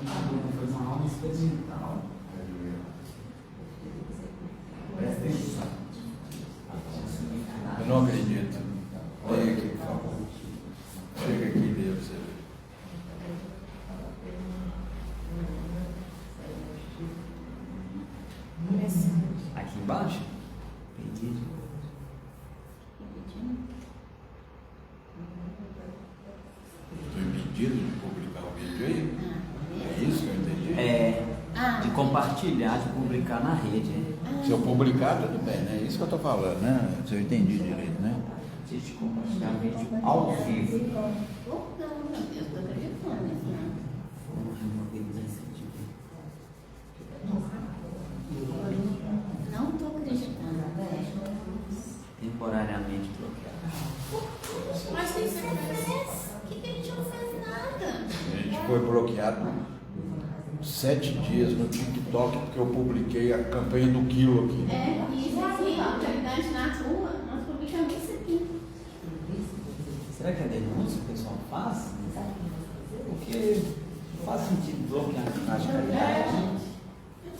foi uma aula experimental. Presta atenção. Eu não acredito. Leia aqui, por favor. Chega aqui e leia pra você ver. Aqui embaixo? Pedido. Estou impedido de publicar o vídeo aí? É isso que eu entendi? De compartilhar, de publicar na rede. Se eu publicar, tudo bem, né? É isso que eu estou falando, né? Se eu entendi direito, né? De compartilhar vídeo ao vivo. Não, eu estou acreditando nisso, né? Não estou acreditando, velho. Temporariamente bloqueado. Mas o que você fez? Que a gente não fez nada. A gente foi bloqueado 7 dias no TikTok porque eu publiquei a campanha do quilo aqui. E isso aqui, autoridade na rua, nós publicamos isso aqui. Será que é denúncia que o pessoal faz? Porque não faz sentido bloquear a imagem de caridade. Eu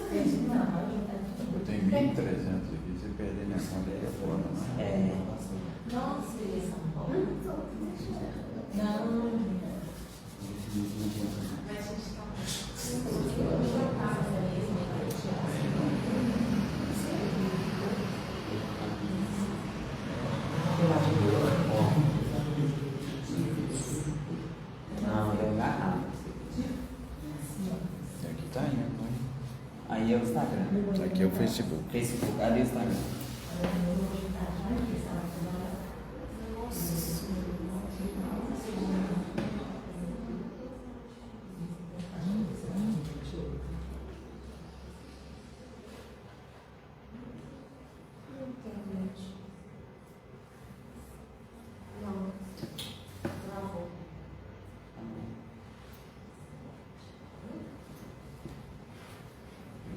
tenho 1.300 aqui, se perder minha conta aí é foda, né? Não, eu enganado. Aqui tá indo, né? Aí é o Instagram. Isso aqui é o Facebook. Facebook, ali é o Instagram.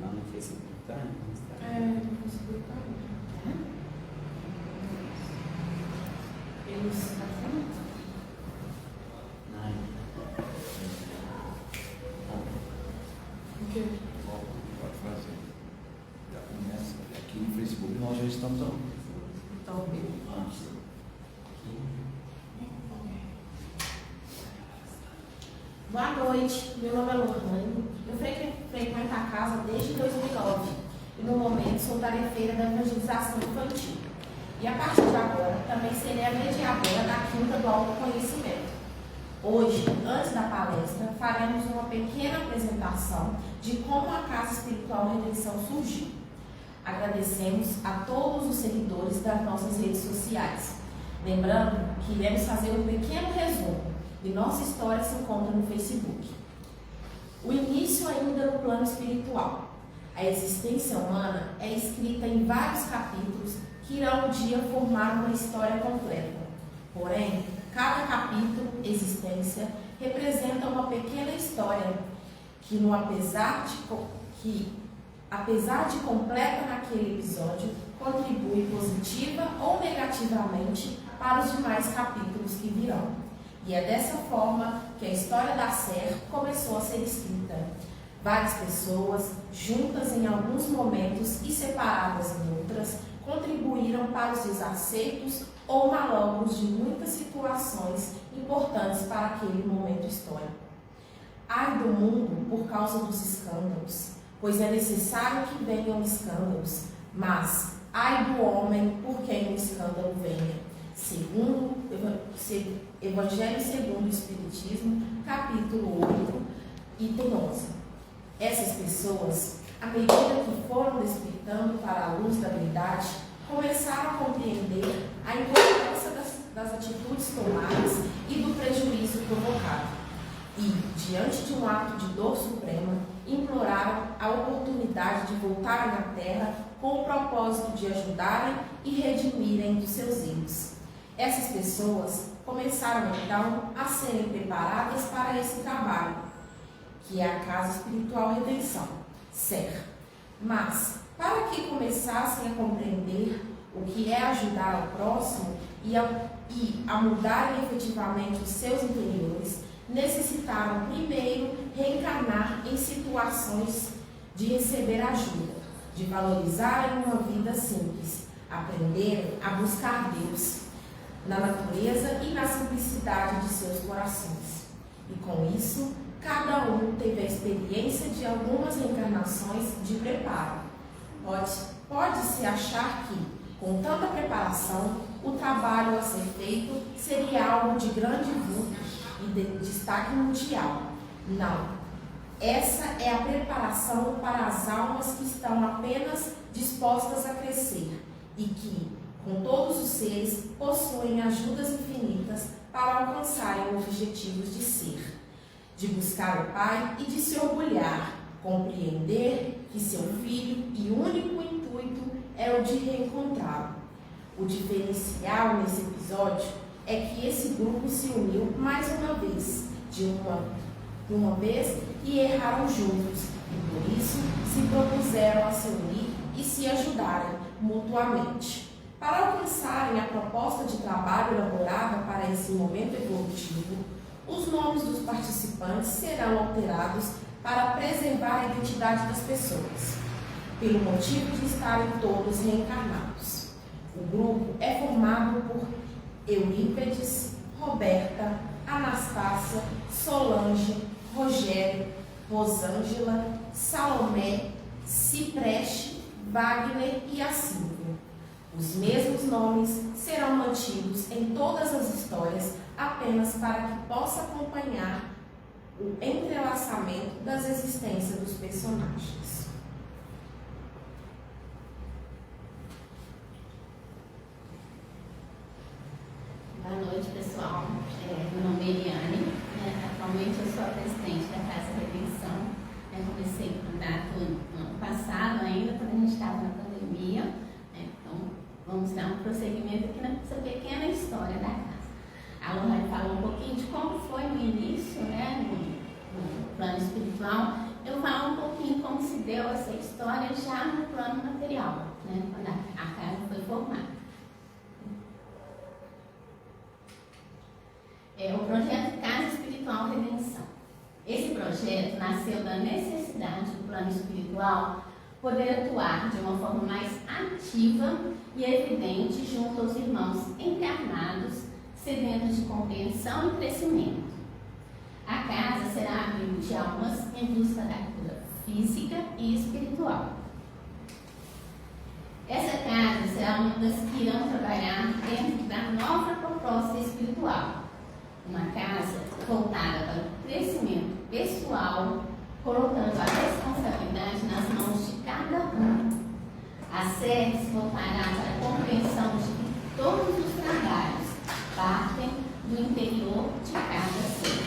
Lá no Facebook, tá? No Instagram. Ai. Pode fazer. Já começa. Aqui no Facebook nós já estamos ao vivo. Boa noite, meu nome é Lohane. Eu frequento a casa desde 2009 e no momento sou tarefeira da evangelização infantil. E a partir de agora também serei a mediadora da Quinta do Autoconhecimento. Hoje, antes da palestra, faremos uma pequena apresentação de como a Casa Espiritual Redenção surgiu. Agradecemos a todos os seguidores das nossas redes sociais. Lembrando que iremos fazer um pequeno resumo e nossa história se encontra no Facebook. O início ainda no plano espiritual. A existência humana é escrita em vários capítulos que irão um dia formar uma história completa. Porém, cada capítulo, existência, representa uma pequena história que, apesar de completa naquele episódio, contribui positiva ou negativamente para os demais capítulos que virão. E é dessa forma que a história da SER começou a ser escrita. Várias pessoas, juntas em alguns momentos e separadas em outras, contribuíram para os desacertos ou malogros de muitas situações importantes para aquele momento histórico. Ai do mundo por causa dos escândalos, pois é necessário que venham escândalos, mas ai do homem por quem o escândalo venha. Segundo Evangelho segundo o Espiritismo, capítulo 8, item 11. Essas pessoas, à medida que foram despertando para a luz da verdade, começaram a compreender a importância das atitudes tomadas e do prejuízo provocado. E, diante de um ato de dor suprema, imploraram a oportunidade de voltarem à Terra com o propósito de ajudarem e redimirem dos seus erros. Essas pessoas começaram então a serem preparadas para esse trabalho, que é a Casa Espiritual Redenção, SER. Mas, para que começassem a compreender o que é ajudar ao próximo e a mudarem efetivamente os seus interiores, necessitaram primeiro reencarnar situações de receber ajuda, de valorizarem uma vida simples, aprenderem a buscar Deus na natureza e na simplicidade de seus corações. E com isso, cada um teve a experiência de algumas reencarnações de preparo. Pode-se achar que, com tanta preparação, o trabalho a ser feito seria algo de grande vulto e de destaque mundial. Não. Essa é a preparação para as almas que estão apenas dispostas a crescer e que, com todos os seres, possuem ajudas infinitas para alcançarem objetivos de ser, de buscar o Pai e de se orgulhar, compreender que seu filho e único intuito é o de reencontrá-lo. O diferencial nesse episódio é que esse grupo se uniu mais uma vez, de uma vez, e erraram juntos, e por isso se propuseram a se unir e se ajudarem mutuamente. Para alcançarem a proposta de trabalho elaborada para esse momento evolutivo, os nomes dos participantes serão alterados para preservar a identidade das pessoas, pelo motivo de estarem todos reencarnados. O grupo é formado por Eurípedes, Roberta, Anastácia, Solange, Rogério, Rosângela, Salomé, Cipreste, Wagner e a Silvia. Os mesmos nomes serão mantidos em todas as histórias apenas para que possa acompanhar o entrelaçamento das existências dos personagens. Boa noite, pessoal. Meu nome é Eliane. Atualmente eu sou a presidente da Casa Redenção. Comecei o mandato no ano passado ainda, quando a gente estava na pandemia. Então, vamos dar um prosseguimento aqui nessa pequena história da casa. A Lohane falou um pouquinho de como foi no início, no plano espiritual. Eu vou falar um pouquinho como se deu essa história já no plano material, quando a casa foi formada. O projeto Casa Espiritual Redenção. Esse projeto nasceu da necessidade do plano espiritual poder atuar de uma forma mais ativa e evidente junto aos irmãos encarnados, sedentos de compreensão e crescimento. A casa será abrigo de almas em busca da cura física e espiritual. Essa casa será uma das que irão trabalhar dentro da nova proposta espiritual. Uma casa voltada para o crescimento pessoal, colocando a responsabilidade nas mãos de cada um. A sede se voltará para a compreensão de que todos os trabalhos partem do interior de cada ser.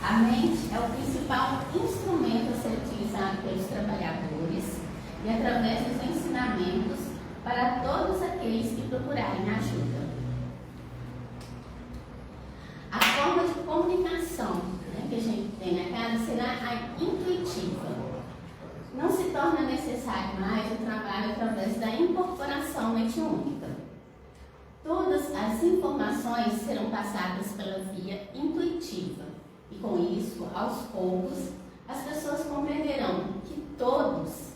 A mente é o principal instrumento a ser utilizado pelos trabalhadores e através dos ensinamentos para todos aqueles que procurarem ajuda. A forma de comunicação que a gente tem na casa será a intuitiva. Não se torna necessário mais o trabalho através da incorporação mediúnica. Todas as informações serão passadas pela via intuitiva e, com isso, aos poucos, as pessoas compreenderão que todos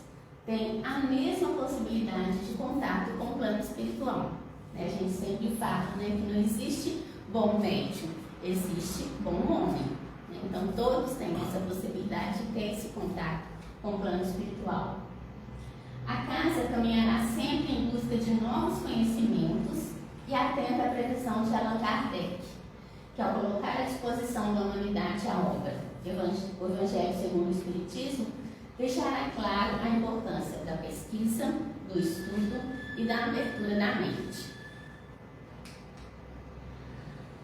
têm a mesma possibilidade de contato com o plano espiritual. A gente sempre fala que não existe bom médium, existe bom homem. Então, todos têm essa possibilidade de ter esse contato com o plano espiritual. A casa caminhará sempre em busca de novos conhecimentos e atenta à previsão de Allan Kardec, que, ao colocar à disposição da humanidade a obra O Evangelho segundo o Espiritismo, deixará claro a importância da pesquisa, do estudo e da abertura da mente.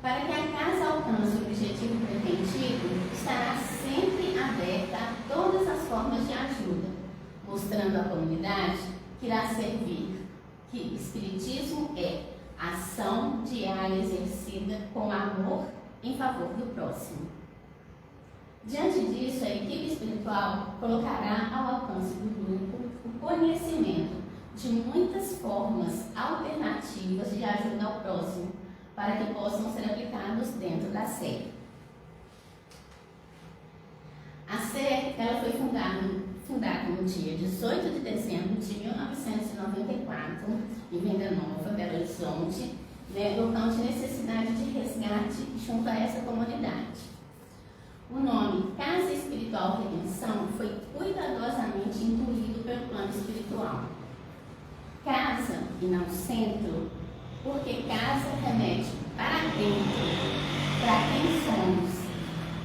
Para que a casa alcance o objetivo pretendido, estará sempre aberta a todas as formas de ajuda, mostrando à comunidade que irá servir que Espiritismo é ação diária exercida com amor em favor do próximo. Diante disso, a equipe espiritual colocará ao alcance do grupo o conhecimento de muitas formas alternativas de ajuda ao próximo, para que possam ser aplicados dentro da SER. A SER ela foi fundada no dia 18 de dezembro de 1994, em Venda Nova, Belo Horizonte, né, local de necessidade de resgate junto a essa comunidade. O nome Casa Espiritual Redenção foi cuidadosamente incluído pelo plano espiritual. Casa e não centro, porque casa remete para dentro, para quem somos.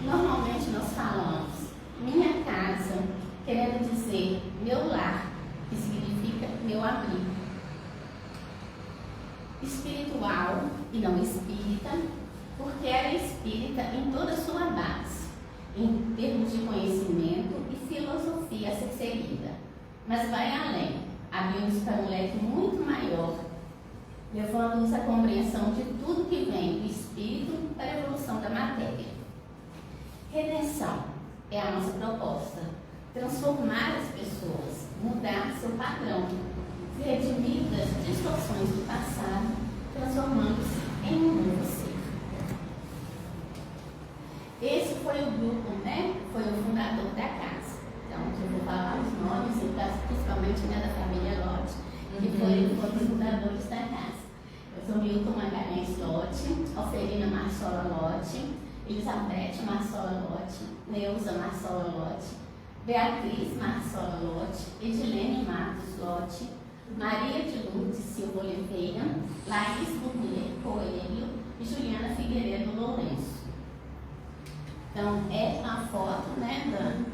Normalmente nós falamos minha casa, querendo dizer meu lar, que significa meu abrigo. Espiritual e não espírita, porque ela é espírita em toda a sua base, em termos de conhecimento e filosofia a ser seguida. Mas vai além, abrindo-nos para um leque muito maior, levando-nos à compreensão de tudo que vem do espírito para a evolução da matéria. Redenção é a nossa proposta, transformar as pessoas, mudar seu padrão, se redimir das distorções do passado, transformando-se em um novo ser. Esse foi o grupo, né? Foi o fundador da casa. Então, eu vou falar os nomes, principalmente, né, da família Lott, que foram os fundadores da casa. Eu sou Milton Magalhães Lott, Oferina Marsola Lott, Elizabeth Marsola Lott, Neuza Marsola Lott, Beatriz Marsola Lott, Edilene Matos Lott, Maria de Lourdes Silva Oliveira, Laís Burnier Coelho e Juliana Figueiredo Lourenço. Então, é a foto, né,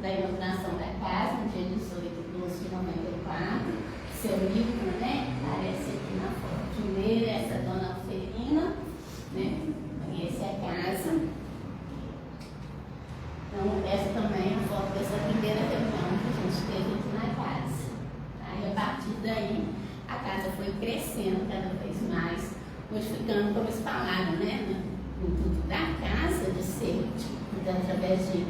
da inauguração da casa, no dia 18 de 94. Seu Milton, né, aparece aqui na foto. Primeiro, essa dona Oferina, né, e essa é a casa. Então, essa também é a foto dessa primeira reunião que a gente teve aqui na casa. Aí, a partir daí, a casa foi crescendo cada vez mais, modificando, como eles falaram, né, no intuito da casa, de ser, através de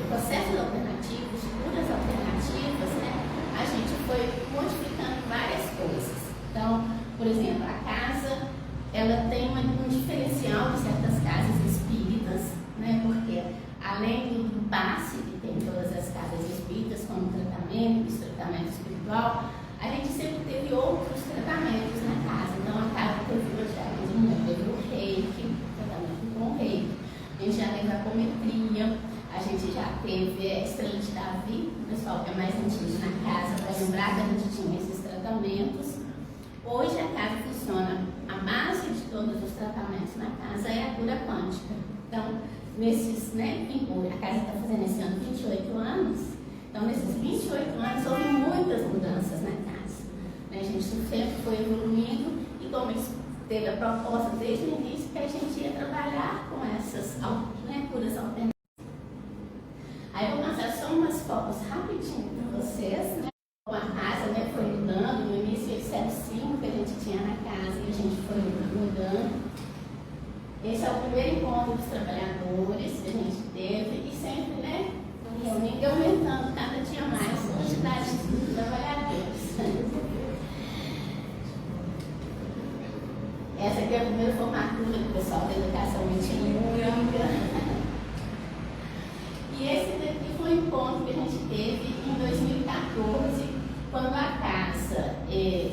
processos alternativos, curas alternativas, né, a gente foi modificando várias coisas. Então, por exemplo, a casa, ela tem um diferencial de certas casas espíritas, né, porque além do passe que tem todas as casas espíritas, como tratamento espiritual, a gente sempre teve outros tratamentos na casa. Então, a casa teve o reiki, tratamento com o reiki. A gente já teve a apometria, a gente já teve a estrela de Davi, o pessoal que é mais antigo na casa, para lembrar que a gente tinha esses tratamentos. Hoje a casa funciona, a base de todos os tratamentos na casa é a cura quântica. Então, nesses, né, a casa está fazendo esse ano 28 anos, então nesses 28 anos houve muitas mudanças na casa. Né? A gente sempre foi evoluindo e como eles teve a proposta desde o início que a gente ia trabalhar com essas, né, curas alternativas. Aí eu vou mostrar só umas fotos rapidinho para vocês, né? A casa, né, foi mudando, no início eles eram 5 que a gente tinha na casa e a gente foi mudando. Esse é o primeiro encontro dos trabalhadores que a gente teve e sempre, né, reunindo e aumentando cada dia mais a quantidade de trabalhadores. Essa aqui é a primeira formatura do pessoal da educação multilingüística. E esse daqui foi um encontro que a gente teve em 2014, quando a casa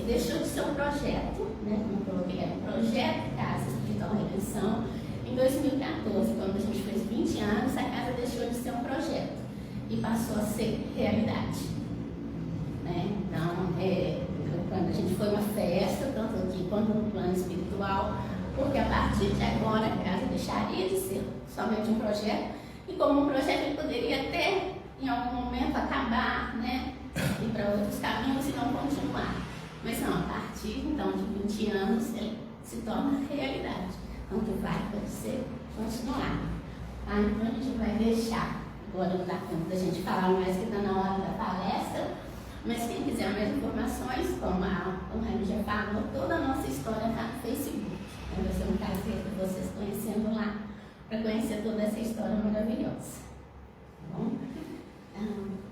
deixou de ser um projeto, né, como eu coloquei, era um projeto Casa Espiritual Redenção. Em 2014, quando a gente fez 20 anos, a casa deixou de ser um projeto e passou a ser realidade. Né? Então, quando a gente foi uma festa, tanto aqui quanto no plano espiritual, porque a partir de agora a casa deixaria de ser somente um projeto, e como um projeto ele poderia até, em algum momento, acabar, né, ir para outros caminhos e não continuar. Mas não, a partir então de 20 anos ele se torna realidade. Então que vai acontecer, continuar. Tá? Então a gente vai deixar, agora não dá tempo da gente falar mais que está na hora da palestra, mas quem quiser mais informações, como o Remy já falou, toda a nossa história está no Facebook. Então, vai ser um prazer ter vocês conhecendo lá, para conhecer toda essa história maravilhosa. Tá bom?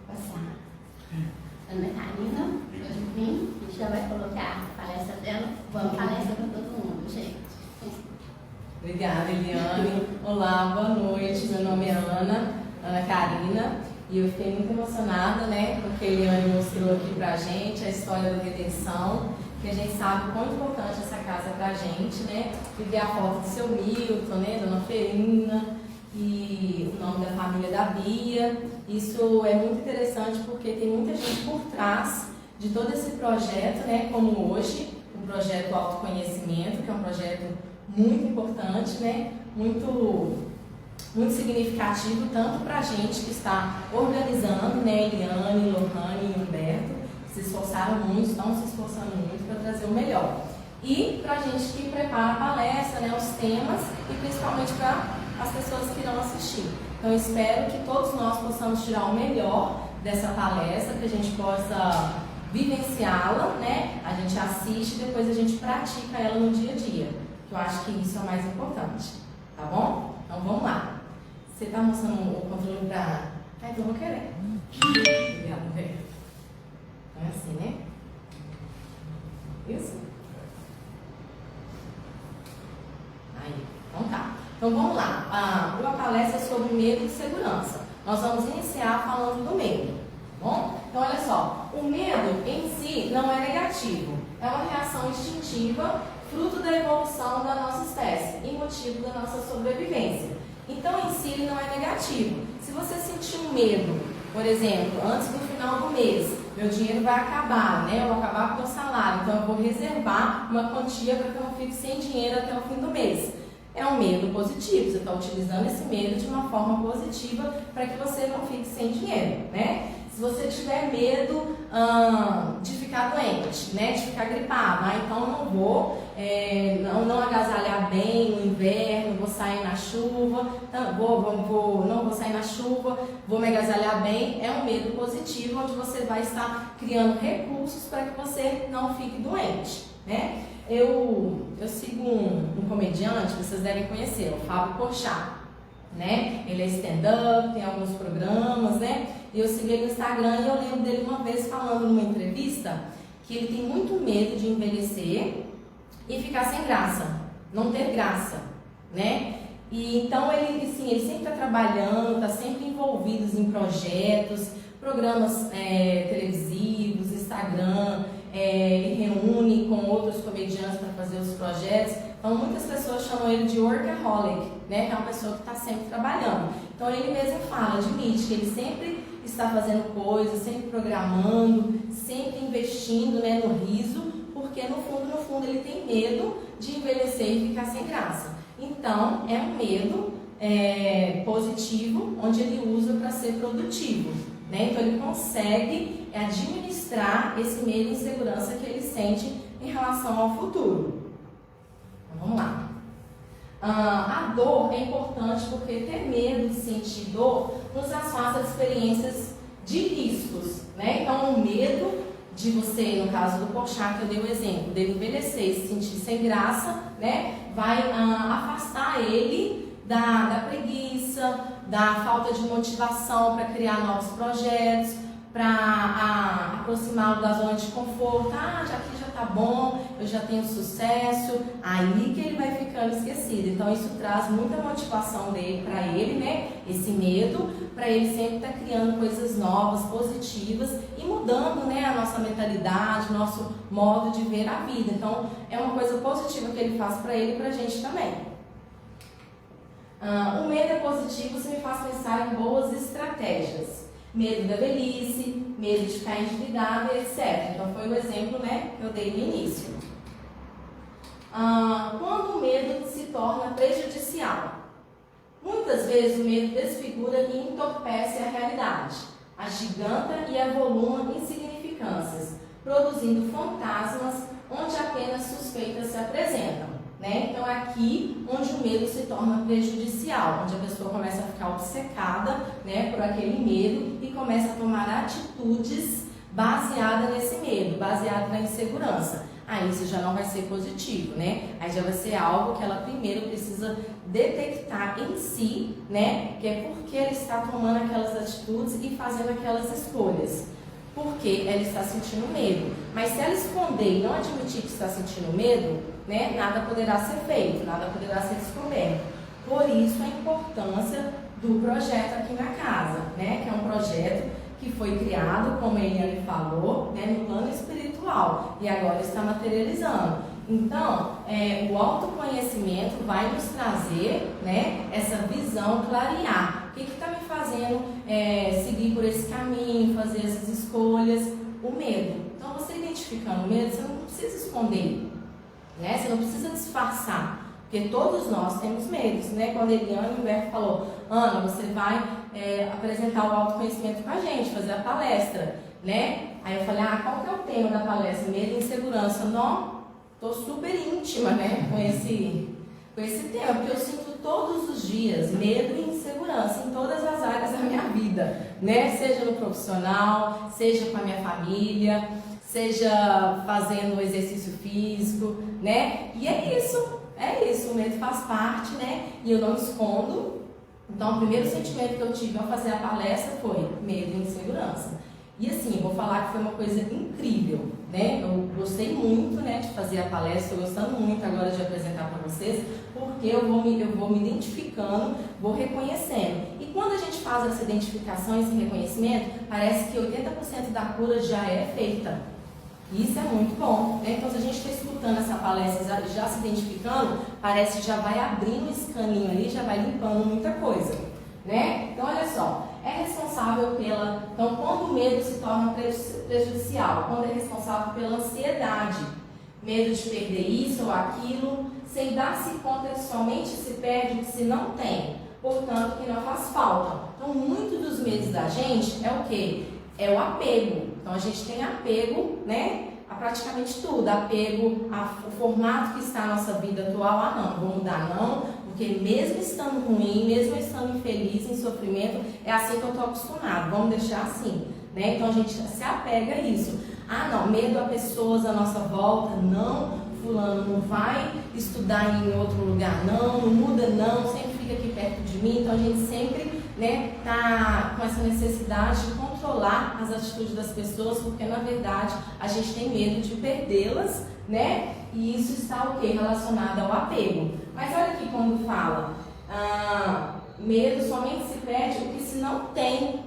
Passar. Ana Karina, pode vir, a gente já vai colocar a palestra dela. Boa palestra para todo mundo, gente. Obrigada, Eliane. Olá, boa noite. Meu nome é Ana Karina. Catarina, e eu fiquei muito emocionada, né, porque Eliane mostrou aqui pra gente a história da redenção, que a gente sabe o quão importante essa casa é pra gente, né, viver a foto do seu Milton, né, Dona Ferina, e o nome da família da Bia. Isso é muito interessante porque tem muita gente por trás de todo esse projeto, né, como hoje, o projeto Autoconhecimento, que é um projeto muito importante, né, muito significativo, tanto para a gente que está organizando, né, Eliane, Lohane e Humberto, se esforçaram muito, estão se esforçando muito para trazer o melhor. E para a gente que prepara a palestra, né, os temas, e principalmente para as pessoas que irão assistir. Então, eu espero que todos nós possamos tirar o melhor dessa palestra, que a gente possa vivenciá-la, né? A gente assiste e depois a gente pratica ela no dia a dia, que eu acho que isso é o mais importante, tá bom? Então, vamos lá. Você está mostrando o controle para... Ah, então eu vou querer. Obrigada, velho. Não é assim, né? Isso? Aí, então tá. Então vamos lá, uma palestra sobre medo e segurança. Nós vamos iniciar falando do medo, tá bom? Então olha só, o medo em si não é negativo, é uma reação instintiva, fruto da evolução da nossa espécie e motivo da nossa sobrevivência. Então em si ele não é negativo. Se você sentir um medo, por exemplo, antes do final do mês, meu dinheiro vai acabar, né? Eu vou acabar com o meu salário, então eu vou reservar uma quantia para que eu não fique sem dinheiro até o fim do mês. É um medo positivo, você está utilizando esse medo de uma forma positiva para que você não fique sem dinheiro, né? Se você tiver medo de ficar doente, né, de ficar gripado, então não vou não agasalhar bem no inverno, vou sair na chuva, não vou sair na chuva, vou me agasalhar bem, é um medo positivo onde você vai estar criando recursos para que você não fique doente, né? Eu sigo um comediante, vocês devem conhecer, o Fábio Porchat, né? Ele é stand-up, tem alguns programas, né? E eu sigo ele no Instagram e eu lembro dele uma vez falando numa entrevista que ele tem muito medo de envelhecer e ficar sem graça, não ter graça, né? E então ele sempre está trabalhando, está sempre envolvido em projetos, programas televisivos, Instagram. Ele reúne com outros comediantes para fazer os projetos. Então muitas pessoas chamam ele de workaholic, né? Que é uma pessoa que está sempre trabalhando. Então ele mesmo fala, admite que ele sempre está fazendo coisas, sempre programando, sempre investindo, né, no riso, porque no fundo ele tem medo de envelhecer e ficar sem graça. Então é um medo positivo, onde ele usa para ser produtivo, né? Então ele consegue administrar esse medo e insegurança que ele sente em relação ao futuro. Então, vamos lá. A dor é importante porque ter medo de sentir dor nos afasta de experiências de riscos, né? Então o medo de você, no caso do Porchat, que eu dei o exemplo, dele envelhecer e se sentir sem graça, né? Vai afastar ele da preguiça, da falta de motivação para criar novos projetos, para aproximá-lo da zona de conforto. Já aqui já tá bom, eu já tenho sucesso, aí que ele vai ficando esquecido. Então isso traz muita motivação dele para ele, né? Esse medo, para ele sempre estar criando coisas novas, positivas e mudando, né, a nossa mentalidade, nosso modo de ver a vida. Então é uma coisa positiva que ele faz para ele e para a gente também. O medo é positivo se me faz pensar em boas estratégias. Medo da velhice, medo de ficar endividado, etc. Então foi o exemplo, né, que eu dei no início. Quando o medo se torna prejudicial. Muitas vezes o medo desfigura e entorpece a realidade, agiganta e avoluma insignificâncias, produzindo fantasmas onde apenas suspeitas se apresentam. Né? Então é aqui onde o medo se torna prejudicial, onde a pessoa começa a ficar obcecada, né, por aquele medo e começa a tomar atitudes baseadas nesse medo, baseadas na insegurança. Aí isso já não vai ser positivo, né? Aí já vai ser algo que ela primeiro precisa detectar em si, né? Que é porque ela está tomando aquelas atitudes e fazendo aquelas escolhas. Porque ela está sentindo medo. Mas se ela esconder e não admitir que está sentindo medo, né, nada poderá ser feito, nada poderá ser descoberto. Por isso a importância do projeto aqui na casa, né? Que é um projeto que foi criado, como a Eliane falou, né, no plano espiritual e agora está materializando. Então, o autoconhecimento vai nos trazer, né, essa visão, clarear. O que está me fazendo seguir por esse caminho, fazer essas escolhas? O medo. Então, você identificando o medo, você não precisa esconder, né? Você não precisa disfarçar. Porque todos nós temos medos, né? Quando a Eliane e o Humberto falou, Ana, você vai apresentar o autoconhecimento com a gente, fazer a palestra, né? Aí eu falei, qual que é o tema da palestra? Medo e insegurança. Não, tô super íntima, né? Com esse tema, porque eu sinto todos os dias medo e insegurança em todas as áreas da minha vida, né? Seja no profissional, seja com a minha família, seja fazendo exercício físico, né? E é isso, o medo faz parte, né? E eu não escondo. Então, o primeiro sentimento que eu tive ao fazer a palestra foi medo e insegurança. E assim, vou falar que foi uma coisa incrível, né? Eu gostei muito, né, de fazer a palestra, estou gostando muito agora de apresentar para vocês, porque eu vou me identificando, vou reconhecendo. E quando a gente faz essa identificação, esse reconhecimento, parece que 80% da cura já é feita. Isso é muito bom, né? Então, se a gente está escutando essa palestra já se identificando, parece que já vai abrindo esse caminho ali, já vai limpando muita coisa, né? Então, olha só, é responsável pela... Então, quando o medo se torna prejudicial, quando é responsável pela ansiedade, medo de perder isso ou aquilo, sem dar-se conta que somente se perde o que se não tem, portanto, que não faz falta. Então, muito dos medos da gente é o quê? É o apego. Então, a gente tem apego, né, a praticamente tudo. Apego ao formato que está a nossa vida atual. Não, vou mudar não, porque mesmo estando ruim, mesmo estando infeliz, em sofrimento, é assim que eu estou acostumado. Vamos deixar assim, né? Então, a gente se apega a isso. Não, medo a pessoas à nossa volta. Não, fulano não vai estudar em outro lugar, não muda não, sempre fica aqui perto de mim. Então, a gente sempre... né, tá com essa necessidade de controlar as atitudes das pessoas, porque na verdade a gente tem medo de perdê-las, né? E isso está o quê? Relacionado ao apego. Mas olha aqui quando fala, medo somente se perde o que se não tem.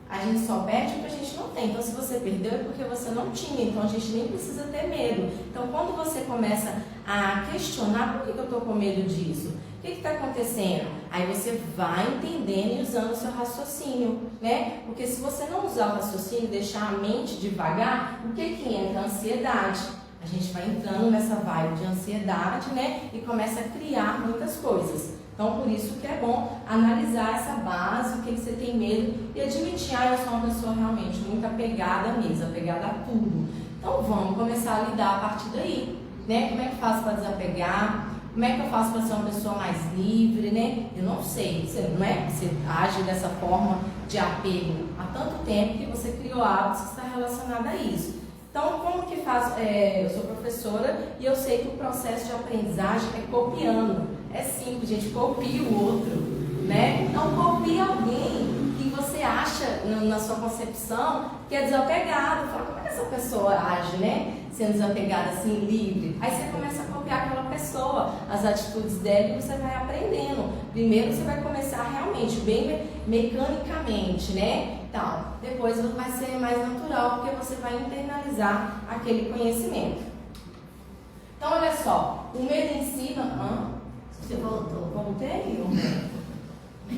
A gente só perde o que a gente não tem. Então, se você perdeu é porque você não tinha. Então, a gente nem precisa ter medo. Então, quando você começa a questionar, por que eu estou com medo disso? O que está acontecendo? Aí você vai entendendo e usando o seu raciocínio, né? Porque se você não usar o raciocínio, deixar a mente devagar, o que entra? A ansiedade. A gente vai entrando nessa vibe de ansiedade, né? E começa a criar muitas coisas. Então, por isso que é bom analisar essa base, o que você tem medo e admitir, eu sou uma pessoa realmente muito apegada mesmo, apegada a tudo. Então, vamos começar a lidar a partir daí, né? Como é que eu faço para desapegar? Como é que eu faço para ser uma pessoa mais livre, né? Eu não sei, não é que você age dessa forma de apego há tanto tempo que você criou hábitos que está relacionado a isso. Então, como que faz? Eu sou professora e eu sei que o processo de aprendizagem é copiando. É simples, gente, copia o outro, né? Então, copia alguém que você acha, na sua concepção, que é desapegado. Fala, como é que essa pessoa age, né? Sendo desapegada, assim, livre. Aí você começa a copiar aquela pessoa, as atitudes dela, e você vai aprendendo. Primeiro você vai começar realmente, bem mecanicamente, né? Então, depois vai ser mais natural, porque você vai internalizar aquele conhecimento. Então, olha só, o medo em si... Você voltou? Voltei?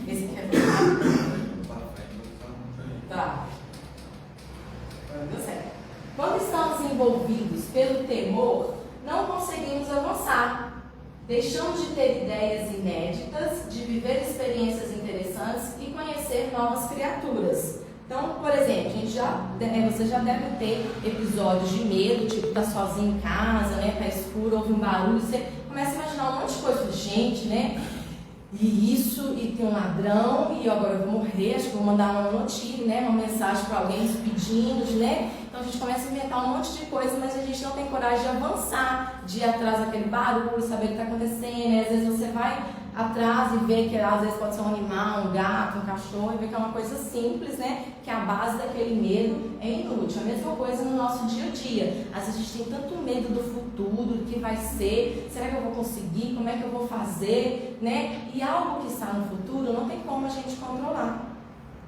Esse aqui é tá. Deu certo. Quando estamos envolvidos pelo temor, não conseguimos avançar. Deixamos de ter ideias inéditas, de viver experiências interessantes e conhecer novas criaturas. Então, por exemplo, você já deve ter episódios de medo, tipo, tá sozinho em casa, né, tá escuro, ouve um barulho, você começa a imaginar um monte de coisa, gente, né? E tem um ladrão, e agora eu vou morrer, acho que vou mandar uma notícia, né? Uma mensagem para alguém pedindo, né? Então a gente começa a inventar um monte de coisa, mas a gente não tem coragem de avançar, de ir atrás daquele barulho, saber o que está acontecendo, né? Às vezes você vai atrás e vê que às vezes pode ser um animal, um gato, um cachorro, e vê que é uma coisa simples, né? Que a base daquele medo é inútil. A mesma coisa no nosso dia a dia. Às vezes a gente tem tanto medo do futuro, do que vai ser, será que eu vou conseguir, como é que eu vou fazer, né? E algo que está no futuro não tem como a gente controlar.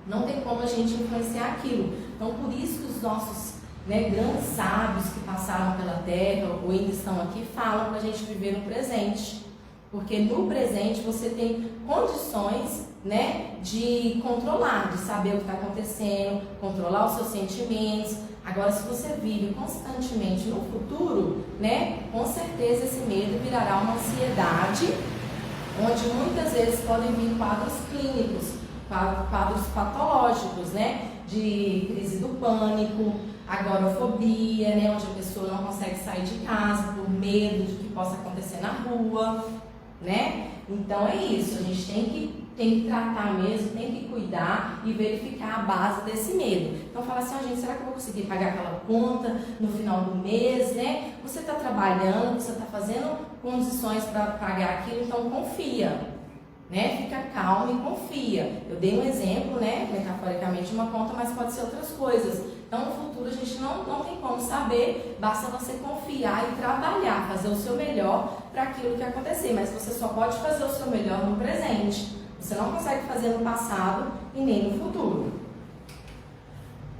Não tem como a gente influenciar aquilo. Então, por isso que os nossos grandes sábios que passaram pela Terra ou ainda estão aqui falam para a gente viver no presente. Porque no presente você tem condições, de controlar, de saber o que está acontecendo, controlar os seus sentimentos. Agora, se você vive constantemente no futuro, com certeza esse medo virará uma ansiedade, onde muitas vezes podem vir quadros clínicos, quadros patológicos, de crise do pânico, agorafobia, onde a pessoa não consegue sair de casa por medo de que possa acontecer na rua, Então é isso, a gente tem que tratar mesmo, tem que cuidar e verificar a base desse medo. Então fala assim, gente, será que eu vou conseguir pagar aquela conta no final do mês, Você está trabalhando, você está fazendo condições para pagar aquilo, então confia. Fica calmo e confia. Eu dei um exemplo, metaforicamente, de uma conta, mas pode ser outras coisas. Então, no futuro, a gente não tem como saber, basta você confiar e trabalhar, fazer o seu melhor para aquilo que acontecer. Mas você só pode fazer o seu melhor no presente. Você não consegue fazer no passado e nem no futuro.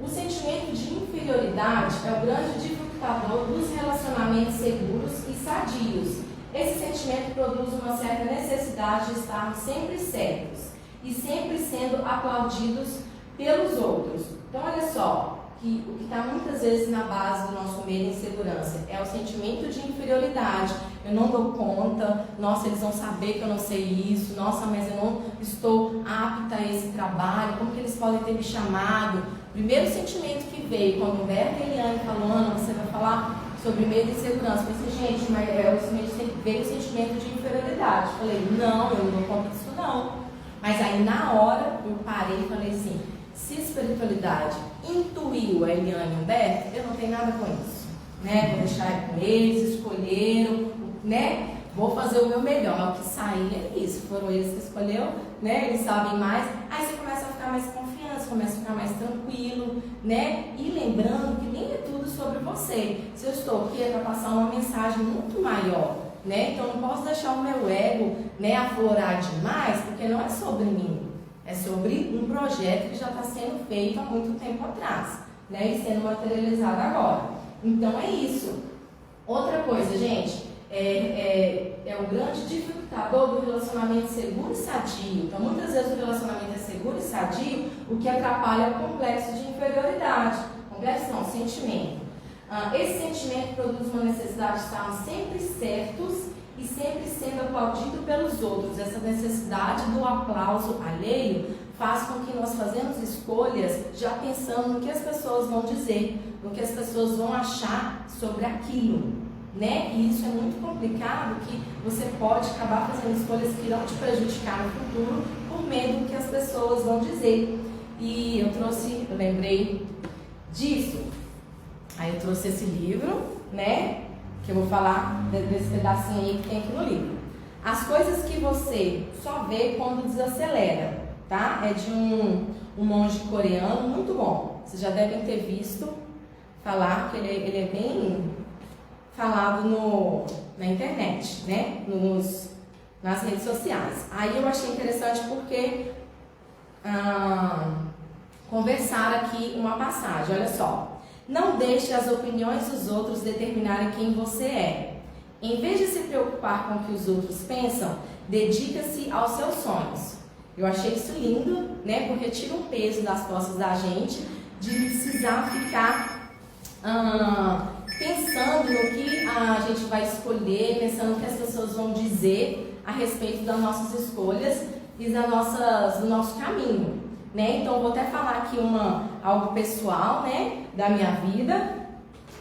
O sentimento de inferioridade é o grande dificultador dos relacionamentos seguros e sadios. Esse sentimento produz uma certa necessidade de estarmos sempre certos e sempre sendo aplaudidos pelos outros. Então, olha só, que o que está muitas vezes na base do nosso medo e insegurança é o sentimento de inferioridade. Eu não dou conta, nossa, eles vão saber que eu não sei isso, nossa, mas eu não estou apta a esse trabalho, como que eles podem ter me chamado? Primeiro sentimento que veio, quando Humberto e Eliane falou, Ana, você vai falar sobre medo e insegurança. Eu pensei, gente, mas veio o sentimento de inferioridade. Eu falei, não, eu não dou conta disso não. Mas aí na hora eu parei e falei assim, se espiritualidade intuiu a Eliane e o Humberto, eu não tenho nada com isso. Vou deixar com eles, escolheram, vou fazer o meu melhor. O que sair é isso, foram eles que escolheram, eles sabem mais. Aí você começa a ficar mais confiante, começa a ficar mais tranquilo, E lembrando que nem é tudo sobre você. Se eu estou aqui é para passar uma mensagem muito maior, Então não posso deixar o meu ego, aflorar demais, porque não é sobre mim. É sobre um projeto que já está sendo feito há muito tempo atrás, E sendo materializado agora. Então é isso. Outra coisa, gente, é o grande dificultador do relacionamento seguro e sadio. Então, muitas vezes o relacionamento é seguro e sadio, o que atrapalha é o complexo de inferioridade. Complexo não, sentimento. Esse sentimento produz uma necessidade de estarmos sempre certos e sempre sendo aplaudido pelos outros. Essa necessidade do aplauso alheio faz com que nós fazemos escolhas já pensando no que as pessoas vão dizer, no que as pessoas vão achar sobre aquilo. E isso é muito complicado, que você pode acabar fazendo escolhas que irão te prejudicar no futuro por medo do que as pessoas vão dizer. E eu lembrei disso. Aí eu trouxe esse livro, que eu vou falar desse pedacinho aí que tem aqui no livro. As coisas que você só vê quando desacelera, tá? É de um monge coreano, muito bom. Vocês já devem ter visto falar, que ele é bem falado na internet, nas redes sociais. Aí eu achei interessante porque conversar aqui uma passagem, olha só. Não deixe as opiniões dos outros determinarem quem você é. Em vez de se preocupar com o que os outros pensam, dedica-se aos seus sonhos. Eu achei isso lindo, porque tira um peso das costas da gente de precisar ficar pensando no que a gente vai escolher, pensando no que as pessoas vão dizer a respeito das nossas escolhas e do nosso caminho, Então, vou até falar aqui algo pessoal, da minha vida,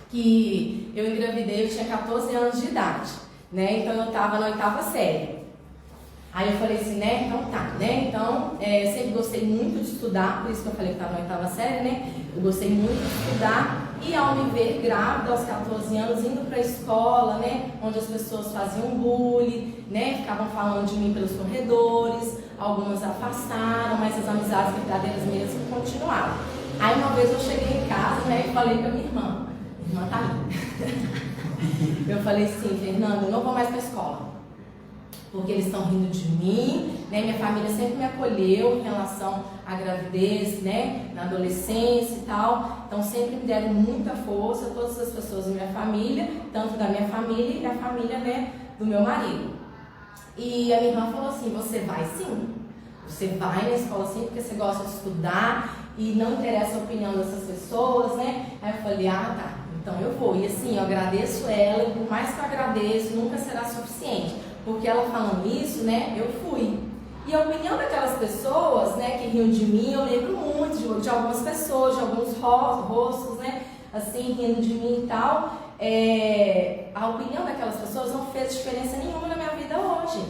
que eu engravidei, eu tinha 14 anos de idade, Então, eu estava na 8ª série. Aí eu falei assim, né, então tá, né, então sempre gostei muito de estudar, por isso que eu falei que estava na oitava série, né, eu gostei muito de estudar, e ao me ver grávida aos 14 anos, indo para a escola, né, onde as pessoas faziam bullying, né, ficavam falando de mim pelos corredores, algumas afastaram, mas as amizades verdadeiras mesmo continuaram. Aí uma vez eu cheguei em casa, né, e falei para minha irmã tá ali. Eu falei assim, Fernanda, eu não vou mais para a escola. Porque eles estão rindo de mim, né? Minha família sempre me acolheu em relação à gravidez, né? Na adolescência e tal. Então sempre me deram muita força, todas as pessoas da minha família, tanto da minha família e da família, né, do meu marido. E a minha irmã falou assim, você vai sim. Você vai na escola sim, porque você gosta de estudar e não interessa a opinião dessas pessoas, né? Aí eu falei, ah, tá, então eu vou. E assim, eu agradeço ela, e por mais que eu agradeço, nunca será suficiente. Porque ela falando isso, né, eu fui. E a opinião daquelas pessoas, né, que riam de mim, eu lembro muito de algumas pessoas, de alguns rostos, né, assim, rindo de mim e tal. A opinião daquelas pessoas não fez diferença nenhuma na minha vida hoje.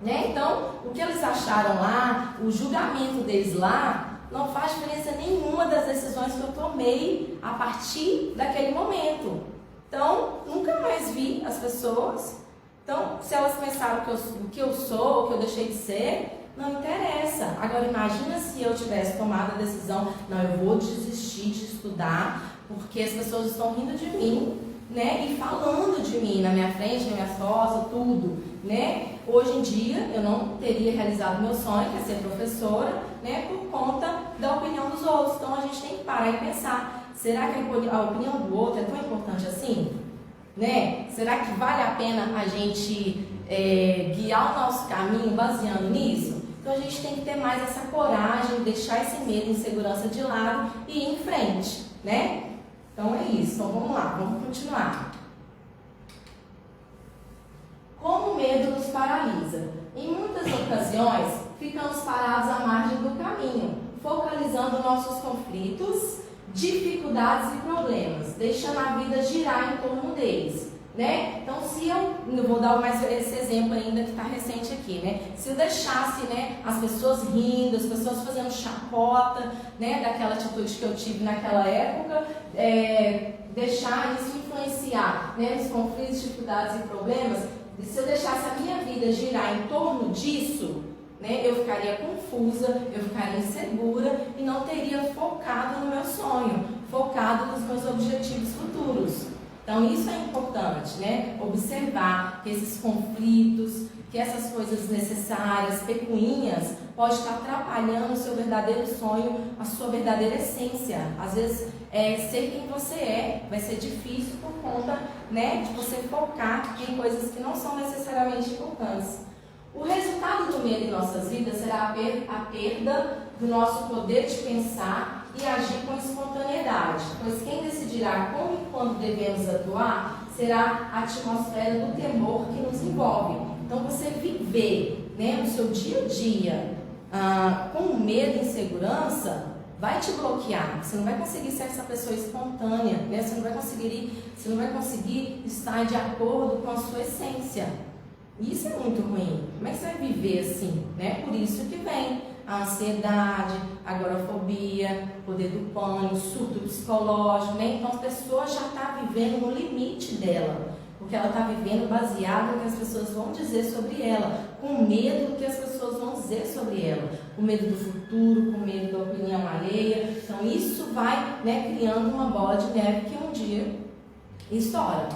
Né? Então, o que eles acharam lá, o julgamento deles lá, não faz diferença nenhuma das decisões que eu tomei a partir daquele momento. Então, nunca mais vi as pessoas. Então, se elas pensaram o que eu sou, o que eu deixei de ser, não interessa. Agora, imagina se eu tivesse tomado a decisão, não, eu vou desistir de estudar, porque as pessoas estão rindo de mim, né? E falando de mim na minha frente, na minha costas, tudo, né? Hoje em dia, eu não teria realizado meu sonho, que é ser professora, né? Por conta da opinião dos outros. Então, a gente tem que parar e pensar, será que a opinião do outro é tão importante assim? Né? Será que vale a pena a gente guiar o nosso caminho baseando nisso? Então a gente tem que ter mais essa coragem, deixar esse medo e insegurança de lado e ir em frente, né? Então é isso, então vamos lá, vamos continuar. Como o medo nos paralisa? Em muitas ocasiões, ficamos parados à margem do caminho, focalizando nossos conflitos, dificuldades e problemas, deixando a vida girar em torno deles, né? Então, se eu vou dar mais esse exemplo ainda que está recente aqui, né? Se eu deixasse, né, as pessoas rindo, as pessoas fazendo chacota, né, daquela atitude que eu tive naquela época, deixar isso influenciar, né, nos conflitos, dificuldades e problemas, se eu deixasse a minha vida girar em torno disso, né, eu ficaria confusa, eu ficaria insegura e não teria focado no meu sonho, focado nos meus objetivos futuros. Então isso é importante, né? Observar que esses conflitos, que essas coisas necessárias, pecuinhas, pode estar atrapalhando o seu verdadeiro sonho, a sua verdadeira essência. Às vezes, ser quem você vai ser difícil por conta, né, de você focar em coisas que não são necessariamente importantes. O resultado do medo em nossas vidas será a perda do nosso poder de pensar e agir com espontaneidade, pois quem decidirá como e quando devemos atuar será a atmosfera do temor que nos envolve. Então, você viver, né, no seu dia a dia com medo e insegurança vai te bloquear. Você não vai conseguir ser essa pessoa espontânea, né? Você não vai conseguir estar de acordo com a sua essência. Isso é muito ruim. Como é que você vai viver assim, né? Por isso que vem a ansiedade, a agorafobia, poder do pânico, surto psicológico, né? Então a pessoa já está vivendo no limite dela, porque ela está vivendo baseada no que as pessoas vão dizer sobre ela, com medo do que as pessoas vão dizer sobre ela, com medo do futuro, com medo da opinião alheia. Então isso vai, né, criando uma bola de neve que um dia estoura.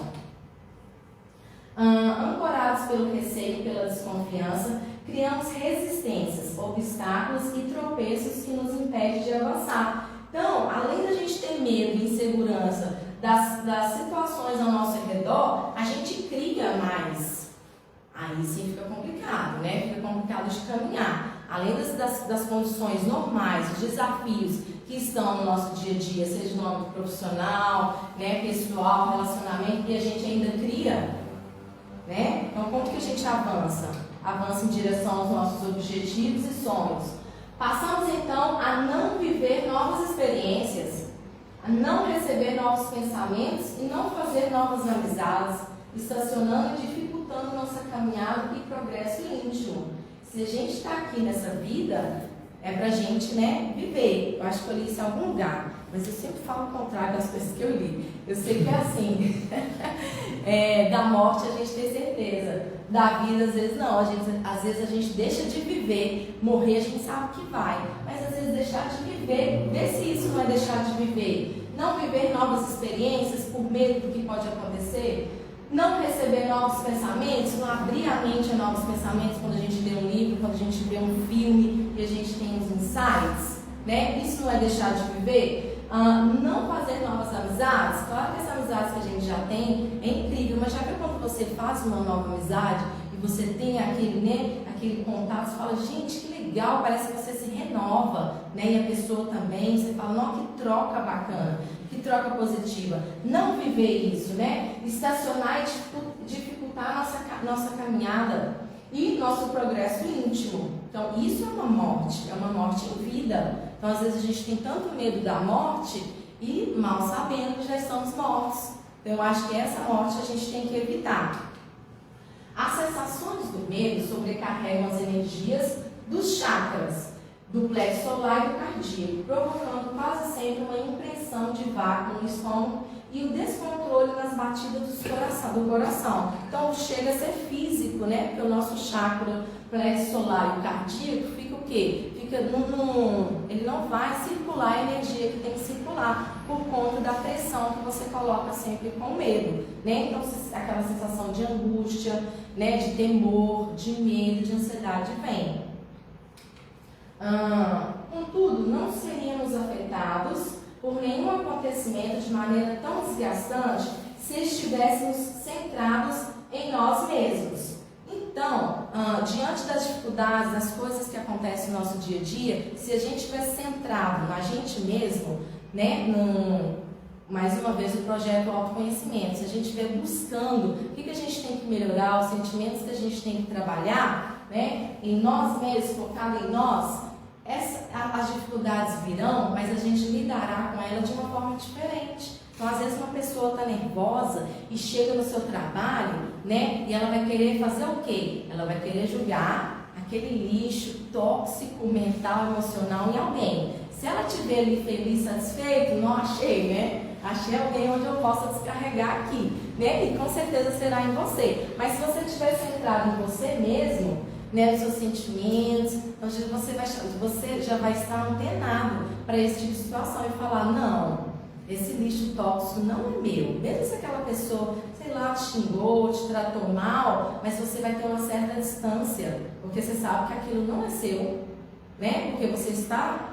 Ancorados pelo receio e pela desconfiança, criamos resistências, obstáculos e tropeços que nos impedem de avançar. Então, além da gente ter medo e insegurança das situações ao nosso redor, a gente cria mais. Aí sim fica complicado, né? Fica complicado de caminhar. Além das condições normais, os desafios que estão no nosso dia a dia, seja no âmbito profissional, né, pessoal, relacionamento, e a gente ainda cria, né? Então, como que a gente avança? Avança em direção aos nossos objetivos e sonhos. Passamos então a não viver novas experiências, a não receber novos pensamentos e não fazer novas amizades, estacionando e dificultando nossa caminhada e progresso íntimo. Se a gente está aqui nessa vida, é pra gente, né, viver. Eu acho que eu li isso em algum lugar, mas eu sempre falo o contrário das coisas que eu li. Eu sei que é assim. Da morte a gente tem certeza. Da vida, às vezes não. Às vezes a gente deixa de viver. Morrer a gente sabe que vai. Mas às vezes deixar de viver, vê se isso não é deixar de viver. Não viver novas experiências por medo do que pode acontecer. Não receber novos pensamentos, não abrir a mente a novos pensamentos quando a gente lê um livro, quando a gente vê um filme e a gente tem os insights, né? Isso não é deixar de viver. Não fazer novas amizades. Claro que as amizades que a gente já tem é incrível, mas já viu quando você faz uma nova amizade e você tem aquele, né, aquele contato, você fala, gente, que legal, parece que você se renova, né? E a pessoa também, você fala, não, que troca bacana, que troca positiva. Não viver isso, né? Estacionar e dificultar a nossa caminhada e nosso progresso íntimo. Então, isso é uma morte em vida. Então, às vezes a gente tem tanto medo da morte e mal sabendo que já estamos mortos. Então, eu acho que essa morte a gente tem que evitar. As sensações do medo sobrecarregam as energias dos chakras, do plexo solar e do cardíaco, provocando quase sempre uma impressão de vácuo no estômago e o descontrole nas batidas do coração. Então chega a ser físico, né? Porque o nosso chakra plexo solar e o cardíaco fica o quê? Ele não vai circular a energia que tem que circular por conta da pressão que você coloca sempre com medo, né? Então aquela sensação de angústia, né? De temor, de medo, de ansiedade vem. Contudo, não seríamos afetados por nenhum acontecimento de maneira tão desgastante se estivéssemos centrados em nós mesmos. Então, diante das dificuldades, das coisas que acontecem no nosso dia a dia, se a gente estiver centrado na gente mesmo, né, mais uma vez o projeto autoconhecimento, se a gente estiver buscando o que a gente tem que melhorar, os sentimentos que a gente tem que trabalhar, né, em nós mesmos, focado em nós, as dificuldades virão, mas a gente lidará com ela de uma forma diferente. Então, às vezes uma pessoa está nervosa e chega no seu trabalho, né, e ela vai querer fazer o quê? Ela vai querer jogar aquele lixo tóxico, mental, emocional em alguém. Se ela estiver ali feliz, satisfeito, não achei, né? Achei alguém onde eu possa descarregar aqui, né? E com certeza será em você. Mas se você estiver centrado em você mesmo, né, nos seus sentimentos, então você já vai estar antenado para esse tipo de situação e falar, não, esse lixo tóxico não é meu. Mesmo se aquela pessoa, sei lá, te xingou, te tratou mal, mas você vai ter uma certa distância, porque você sabe que aquilo não é seu, né? Porque você está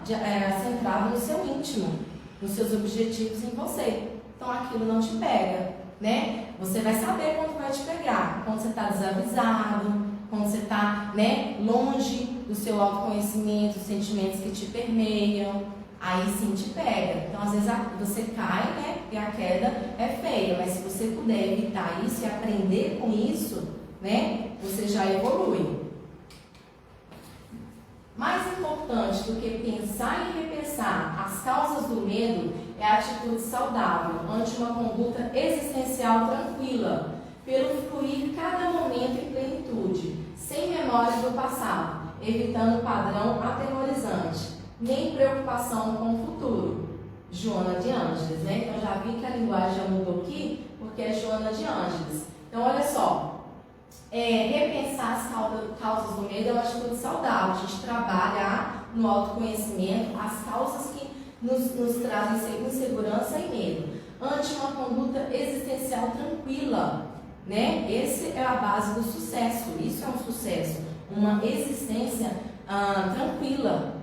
centrado no seu íntimo, nos seus objetivos em você. Então aquilo não te pega, né? Você vai saber quando vai te pegar, quando você está desavisado, quando você está, né, longe do seu autoconhecimento, os sentimentos que te permeiam, aí sim te pega. Então, às vezes você cai, né, e a queda é feia, mas se você puder evitar isso e aprender com isso, né, você já evolui. Mais importante do que pensar e repensar as causas do medo é a atitude saudável ante uma conduta existencial tranquila, pelo fluir cada momento em plenitude, sem memórias do passado, evitando padrão atemorizante, nem preocupação com o futuro. Joana de Ângeles, né? Então já vi que a linguagem já mudou aqui, porque é Joana de Ângeles. Então olha só, repensar as causas do medo é uma atitude saudável, a gente trabalhar no autoconhecimento as causas que nos trazem insegurança e medo, ante uma conduta existencial tranquila, né? Essa é a base do sucesso, isso é um sucesso, uma existência tranquila,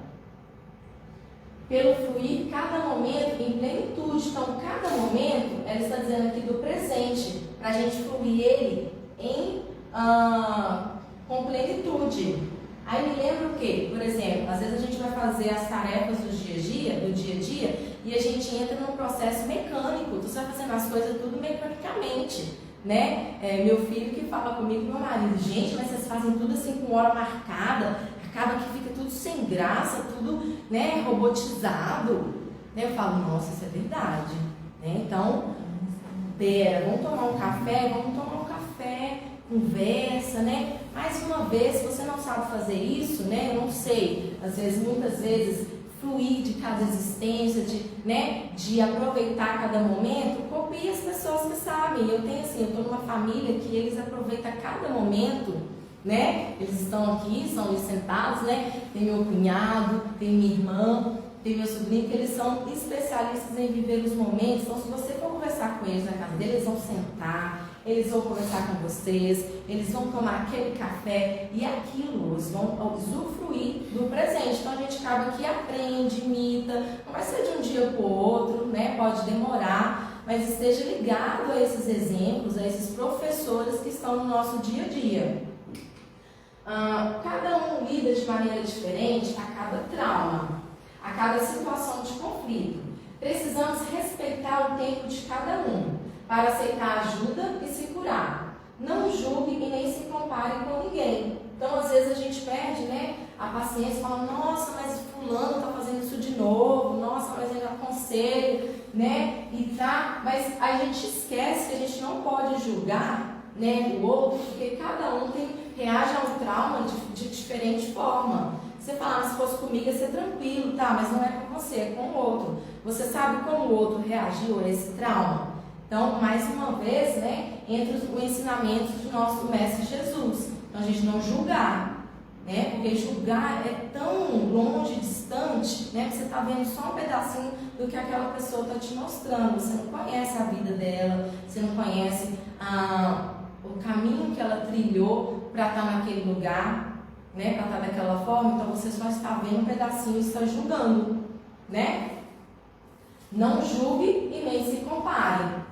pelo fluir cada momento em plenitude. Então, cada momento, ela está dizendo aqui do presente, para a gente fluir ele com plenitude. Aí me lembra o quê? Por exemplo, às vezes a gente vai fazer as tarefas do dia a dia, e a gente entra num processo mecânico, você vai fazendo as coisas tudo mecanicamente, né? Meu filho que fala comigo, meu marido, gente, mas vocês fazem tudo assim com hora marcada, acaba que fica tudo sem graça, tudo, né, robotizado. Eu falo, nossa, isso é verdade, né? Então, vamos tomar um café conversa, né? Mais uma vez, se você não sabe fazer isso, né? Eu não sei, muitas vezes, fluir de cada existência, de aproveitar cada momento, copie as pessoas que sabem. Eu estou numa família que eles aproveitam cada momento, né? Eles estão aqui, são ali sentados, né? Tem meu cunhado, tem minha irmã, tem meu sobrinho, que eles são especialistas em viver os momentos. Então, se você for conversar com eles na casa deles, eles vão sentar, eles vão conversar com vocês, eles vão tomar aquele café e aquilo, eles vão usufruir do presente. Então, a gente acaba que aprende, imita, não vai ser de um dia para o outro, né? Pode demorar, mas esteja ligado a esses exemplos, a esses professores que estão no nosso dia a dia. Cada um lida de maneira diferente a cada trauma, a cada situação de conflito. Precisamos respeitar o tempo de cada um para aceitar ajuda e se curar. Não julgue e nem se compare com ninguém. Então, às vezes, a gente perde, né, a paciência e fala, nossa, mas fulano está fazendo isso de novo, nossa, mas ele aconselha, né, mas a gente esquece que a gente não pode julgar, né, o outro, porque cada um reage a um trauma de diferente forma. Você fala, se fosse comigo ia ser tranquilo, tá, mas não é com você, é com o outro. Você sabe como o outro reagiu a esse trauma? Então, mais uma vez, né, entre os ensinamentos do nosso Mestre Jesus. Então, a gente não julgar, né, porque julgar é tão longe, distante, né, que você está vendo só um pedacinho do que aquela pessoa está te mostrando. Você não conhece a vida dela, você não conhece o caminho que ela trilhou para estar naquele lugar, né, para estar daquela forma. Então, você só está vendo um pedacinho e está julgando, né? Não julgue e nem se compare.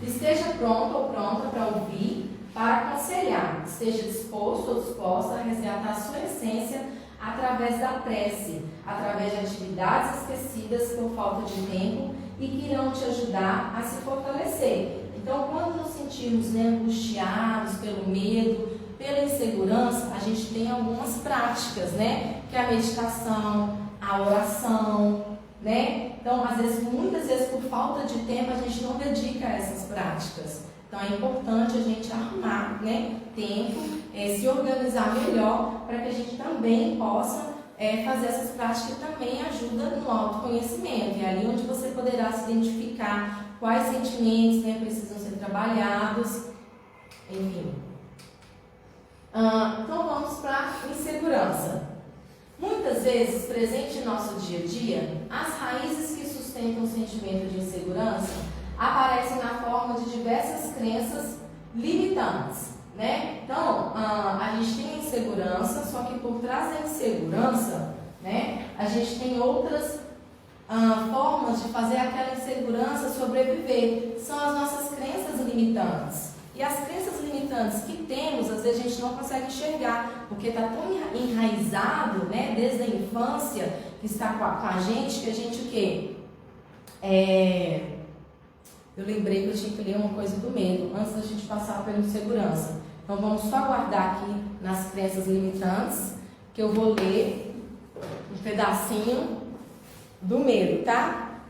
Esteja pronto ou pronta para ouvir, para aconselhar. Esteja disposto ou disposta a resgatar a sua essência através da prece, através de atividades esquecidas por falta de tempo e que irão te ajudar a se fortalecer. Então, quando nos sentimos, né, angustiados pelo medo, pela insegurança, a gente tem algumas práticas, né? Que é a meditação, a oração, né? Então, muitas vezes, por falta de tempo, a gente não dedica a essas práticas. Então, é importante a gente arrumar, né, tempo, se organizar melhor, para que a gente também possa fazer essas práticas que também ajudam no autoconhecimento. É ali onde você poderá se identificar quais sentimentos, né, precisam ser trabalhados, enfim. Então, vamos para a insegurança. Muitas vezes, presente em nosso dia a dia, as raízes que sustentam o sentimento de insegurança aparecem na forma de diversas crenças limitantes, né? Então, a gente tem a insegurança, só que por trás da insegurança, né, a gente tem outras formas de fazer aquela insegurança sobreviver. São as nossas crenças limitantes. E as crenças limitantes que temos, às vezes a gente não consegue enxergar, porque está tão enraizado, né, desde a infância, que está com a gente, que a gente o quê? Eu lembrei que eu tinha que ler uma coisa do medo, antes da gente passar pela insegurança. Então vamos só guardar aqui nas crenças limitantes, que eu vou ler um pedacinho do medo, tá?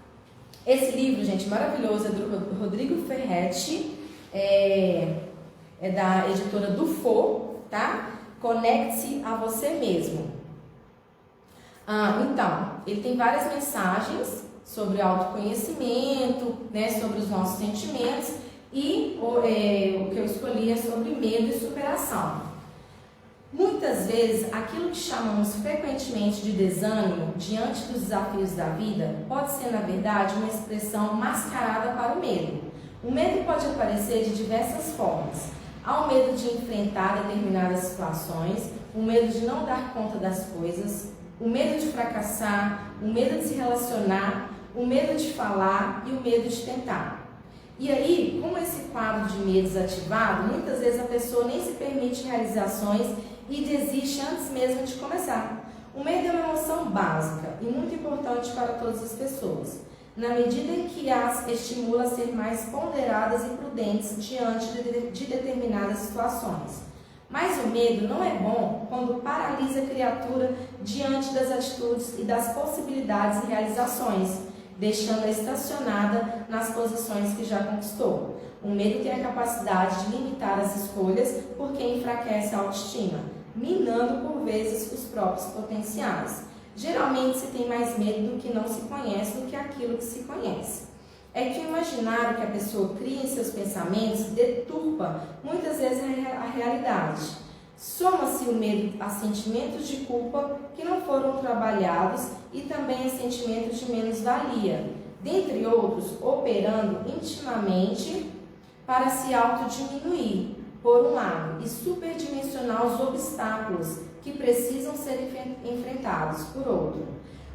Esse livro, gente, maravilhoso, é do Rodrigo Ferretti. É da editora Dufo, tá? Conecte-se a você mesmo. Então, ele tem várias mensagens sobre autoconhecimento, né, sobre os nossos sentimentos, e o que eu escolhi é sobre medo e superação. Muitas vezes, aquilo que chamamos frequentemente de desânimo diante dos desafios da vida pode ser, na verdade, uma expressão mascarada para o medo. O medo pode aparecer de diversas formas. Há o medo de enfrentar determinadas situações, o medo de não dar conta das coisas, o medo de fracassar, o medo de se relacionar, o medo de falar e o medo de tentar. E aí, com esse quadro de medos ativado, muitas vezes a pessoa nem se permite realizações e desiste antes mesmo de começar. O medo é uma emoção básica e muito importante para todas as pessoas, na medida em que as estimula a ser mais ponderadas e prudentes diante de determinadas situações. Mas o medo não é bom quando paralisa a criatura diante das atitudes e das possibilidades e realizações. deixando-a estacionada nas posições que já conquistou. O medo tem a capacidade de limitar as escolhas porque enfraquece a autoestima, minando por vezes os próprios potenciais. Geralmente se tem mais medo do que não se conhece do que aquilo que se conhece. É que o imaginário que a pessoa cria em seus pensamentos deturpa muitas vezes a realidade. Soma-se o medo a sentimentos de culpa que não foram trabalhados e também a sentimentos de menos-valia, dentre outros, operando intimamente para se autodiminuir, por um lado, e superdimensionar os obstáculos que precisam ser enfrentados, por outro.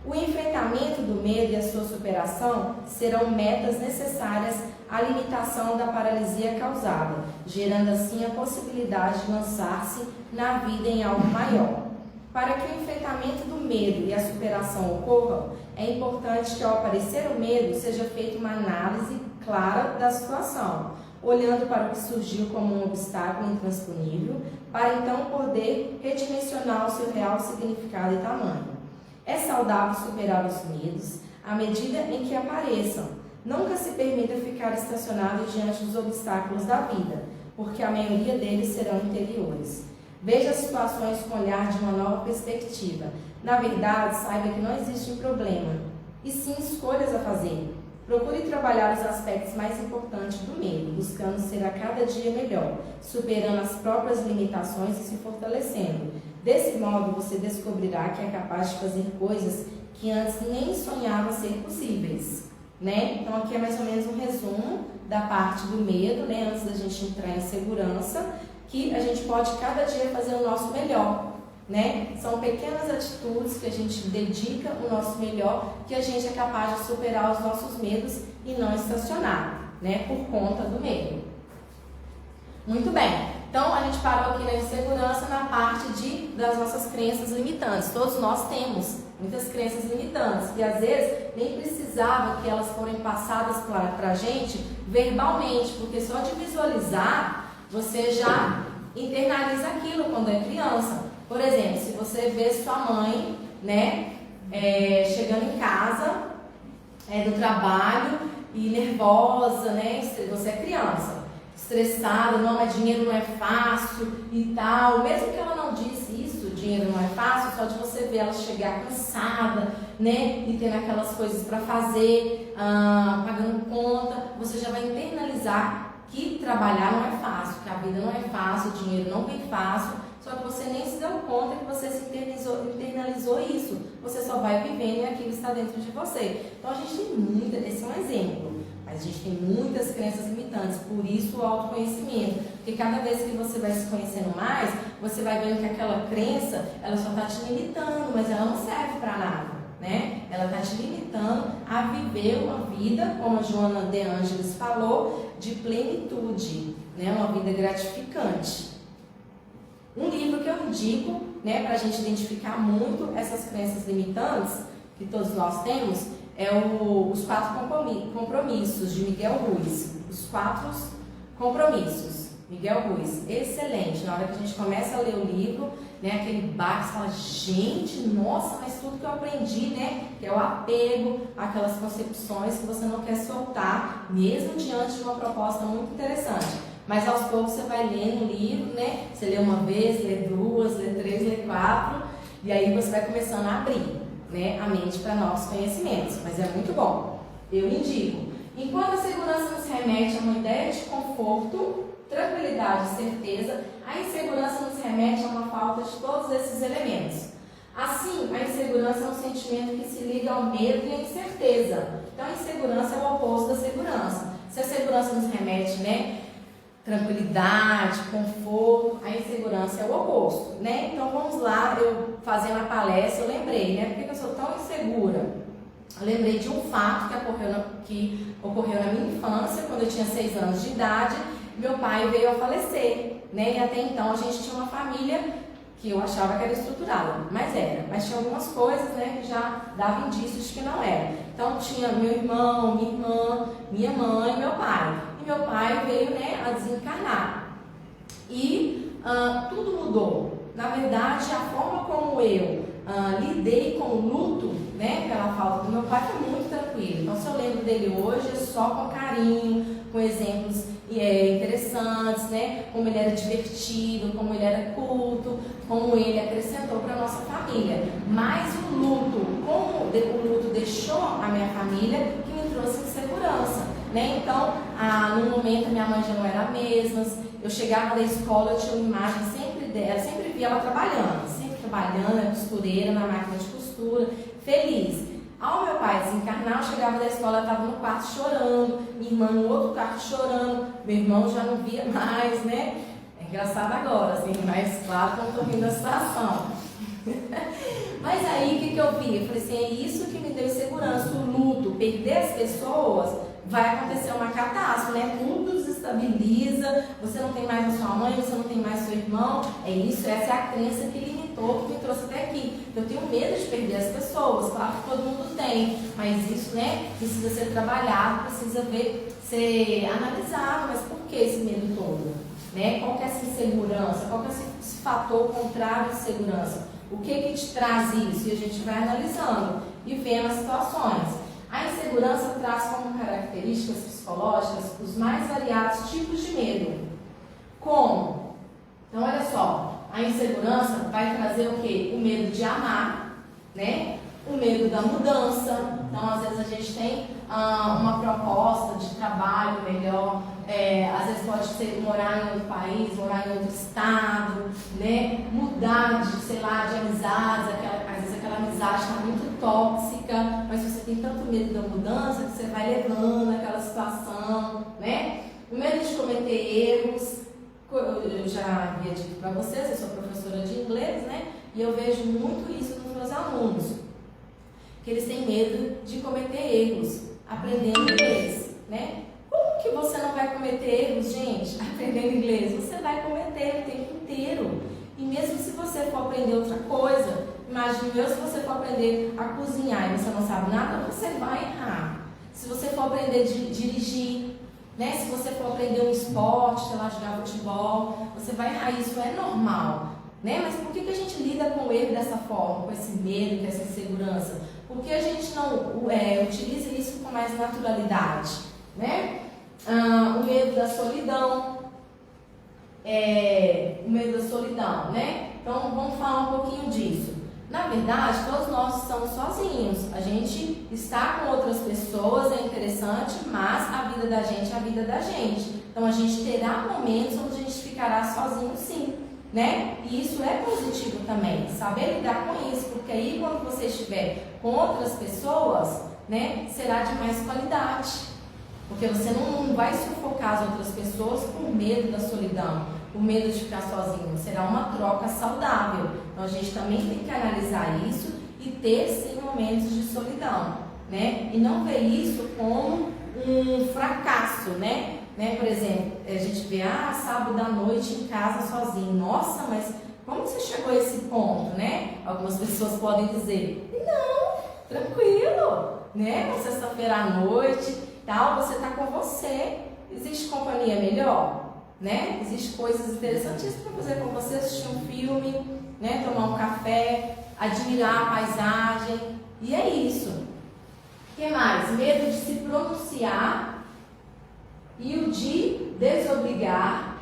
O enfrentamento do medo e a sua superação serão metas necessárias à limitação da paralisia causada, gerando assim a possibilidade de lançar-se na vida em algo maior. Para que o enfrentamento do medo e a superação ocorram, é importante que ao aparecer o medo seja feita uma análise clara da situação, olhando para o que surgiu como um obstáculo intransponível, para então poder redimensionar o seu real significado e tamanho. É saudável superar os medos à medida em que apareçam. Nunca se permita ficar estacionado diante dos obstáculos da vida, porque a maioria deles serão interiores. Veja as situações com o olhar de uma nova perspectiva. Na verdade, saiba que não existe problema, e sim escolhas a fazer. Procure trabalhar os aspectos mais importantes do medo, buscando ser a cada dia melhor, superando as próprias limitações e se fortalecendo. Desse modo, você descobrirá que é capaz de fazer coisas que antes nem sonhava ser possíveis, né? Então, aqui é mais ou menos um resumo da parte do medo, né? Antes da gente entrar em segurança, que a gente pode cada dia fazer o nosso melhor, né? São pequenas atitudes que a gente dedica o nosso melhor, que a gente é capaz de superar os nossos medos e não estacionar, né? Por conta do medo. Muito bem. Então, a gente parou aqui na insegurança na parte das nossas crenças limitantes. Todos nós temos muitas crenças limitantes, que às vezes nem precisava que elas forem passadas para a gente verbalmente, porque só de visualizar, você já internaliza aquilo quando é criança. Por exemplo, se você vê sua mãe, né, chegando em casa do trabalho e nervosa, né, você é criança, estressada, não, mas dinheiro não é fácil e tal, mesmo que ela não disse isso, dinheiro não é fácil, só de você ver ela chegar cansada, né, e tendo aquelas coisas para fazer, pagando conta, você já vai internalizar que trabalhar não é fácil, que a vida não é fácil, o dinheiro não vem fácil, só que você nem se deu conta que você se internalizou isso, você só vai vivendo e aquilo está dentro de você. Então a gente tem esse é um exemplo. Mas a gente tem muitas crenças limitantes, por isso o autoconhecimento. Porque cada vez que você vai se conhecendo mais, você vai vendo que aquela crença, ela só está te limitando, mas ela não serve para nada, né? Ela está te limitando a viver uma vida, como a Joana De Angelis falou, de plenitude, né? Uma vida gratificante. Um livro que eu indico, né, para a gente identificar muito essas crenças limitantes, que todos nós temos, é Os 4 Compromissos, de Miguel Ruiz. Os 4 Compromissos, Miguel Ruiz. Excelente. Na hora que a gente começa a ler o livro, né, aquele bar, você fala, gente, nossa, mas tudo que eu aprendi, né, que é o apego, aquelas concepções que você não quer soltar, mesmo diante de uma proposta muito interessante. Mas aos poucos você vai lendo o livro, né, você lê uma vez, lê duas, lê três, lê 4, e aí você vai começando a abrir, né, a mente para novos conhecimentos, mas é muito bom, eu indico. Enquanto a segurança nos remete a uma ideia de conforto, tranquilidade e certeza, a insegurança nos remete a uma falta de todos esses elementos. Assim, a insegurança é um sentimento que se liga ao medo e à incerteza. Então, a insegurança é o oposto da segurança. Se a segurança nos remete, né, tranquilidade, conforto, a insegurança é o oposto, né? Então vamos lá, eu fazendo a palestra, eu lembrei, né? Por que eu sou tão insegura? Eu lembrei de um fato que ocorreu na minha infância, quando eu tinha 6 anos de idade, meu pai veio a falecer, né? E até então a gente tinha uma família que eu achava que era estruturada, mas tinha algumas coisas, né, que já davam indícios de que não era. Então tinha meu irmão, minha irmã, minha mãe e meu pai. Meu pai veio, né, a desencarnar e tudo mudou. Na verdade, a forma como eu lidei com o luto, né, pela falta do meu pai foi muito tranquilo. Então, se eu lembro dele hoje, é só com carinho, com exemplos interessantes, né? Como ele era divertido, como ele era culto, como ele acrescentou para a nossa família. Mas o luto, como o luto deixou a minha família, que me trouxe insegurança, né? Então, no momento, minha mãe já não era a mesma. Eu chegava da escola, eu tinha uma imagem sempre dela, sempre via ela trabalhando, era costureira, na máquina de costura, feliz. Ao meu pai desencarnar, eu chegava da escola, eu estava no quarto chorando, minha irmã no outro quarto chorando, meu irmão já não via mais, né? É engraçado agora, assim, mas claro que eu estou rindo da situação. Mas aí, o que eu vi? Eu falei assim, é isso que me deu insegurança, o luto, perder as pessoas, vai acontecer uma catástrofe, né? Tudo desestabiliza, você não tem mais a sua mãe, você não tem mais seu irmão, é isso, essa é a crença que limitou, que me trouxe até aqui. Eu tenho medo de perder as pessoas, claro que todo mundo tem, mas isso, né, precisa ser trabalhado, precisa ser analisado, mas por que esse medo todo? Né? Qual que é essa insegurança? Qual que é esse fator contrário de segurança? O que te traz isso? E a gente vai analisando e vendo as situações. A insegurança traz como características psicológicas os mais variados tipos de medo. Como? Então, olha só, a insegurança vai trazer o quê? O medo de amar, né? O medo da mudança. Então, às vezes a gente tem uma proposta de trabalho melhor, às vezes pode ser morar em outro país, morar em outro estado, né? Mudar de, sei lá, de amizades, às vezes aquela amizade está muito tóxica, mas você tem tanto medo da mudança que você vai levando aquela situação, né? O medo de cometer erros. Eu já havia dito para vocês, eu sou professora de inglês, né? E eu vejo muito isso nos meus alunos, que eles têm medo de cometer erros aprendendo inglês, né? Como que você não vai cometer erros, gente, aprendendo inglês? Você vai cometer o tempo inteiro. E mesmo se você for aprender outra coisa, imagine eu, se você for aprender a cozinhar e você não sabe nada, você vai errar. Se você for aprender a dirigir, né? Se você for aprender um esporte, sei lá, jogar futebol, você vai errar, isso é normal, né? Mas por que a gente lida com o erro dessa forma, com esse medo, com essa insegurança? Porque a gente não utiliza isso com mais naturalidade, né? O medo da solidão, né? Então vamos falar um pouquinho disso. Na verdade, todos nós estamos sozinhos. A gente está com outras pessoas, é interessante, mas a vida da gente é a vida da gente. Então a gente terá momentos onde a gente ficará sozinho, sim, né? E isso é positivo também, saber lidar com isso, porque aí quando você estiver com outras pessoas, né, será de mais qualidade. Porque você não vai sufocar as outras pessoas por medo da solidão, por medo de ficar sozinho. Será uma troca saudável. Então a gente também tem que analisar isso e ter sim momentos de solidão, né? E não ver isso como um fracasso, né? Por exemplo, a gente vê, sábado à noite em casa sozinho. Nossa, mas como você chegou a esse ponto, né? Algumas pessoas podem dizer, não, tranquilo, né? Sexta-feira à noite, tal, você está com você. Existe companhia melhor? Né? Existem coisas interessantíssimas para fazer com você, assistir um filme, né? Tomar um café, admirar a paisagem, e é isso. O que mais? Medo de se pronunciar e o de desobrigar.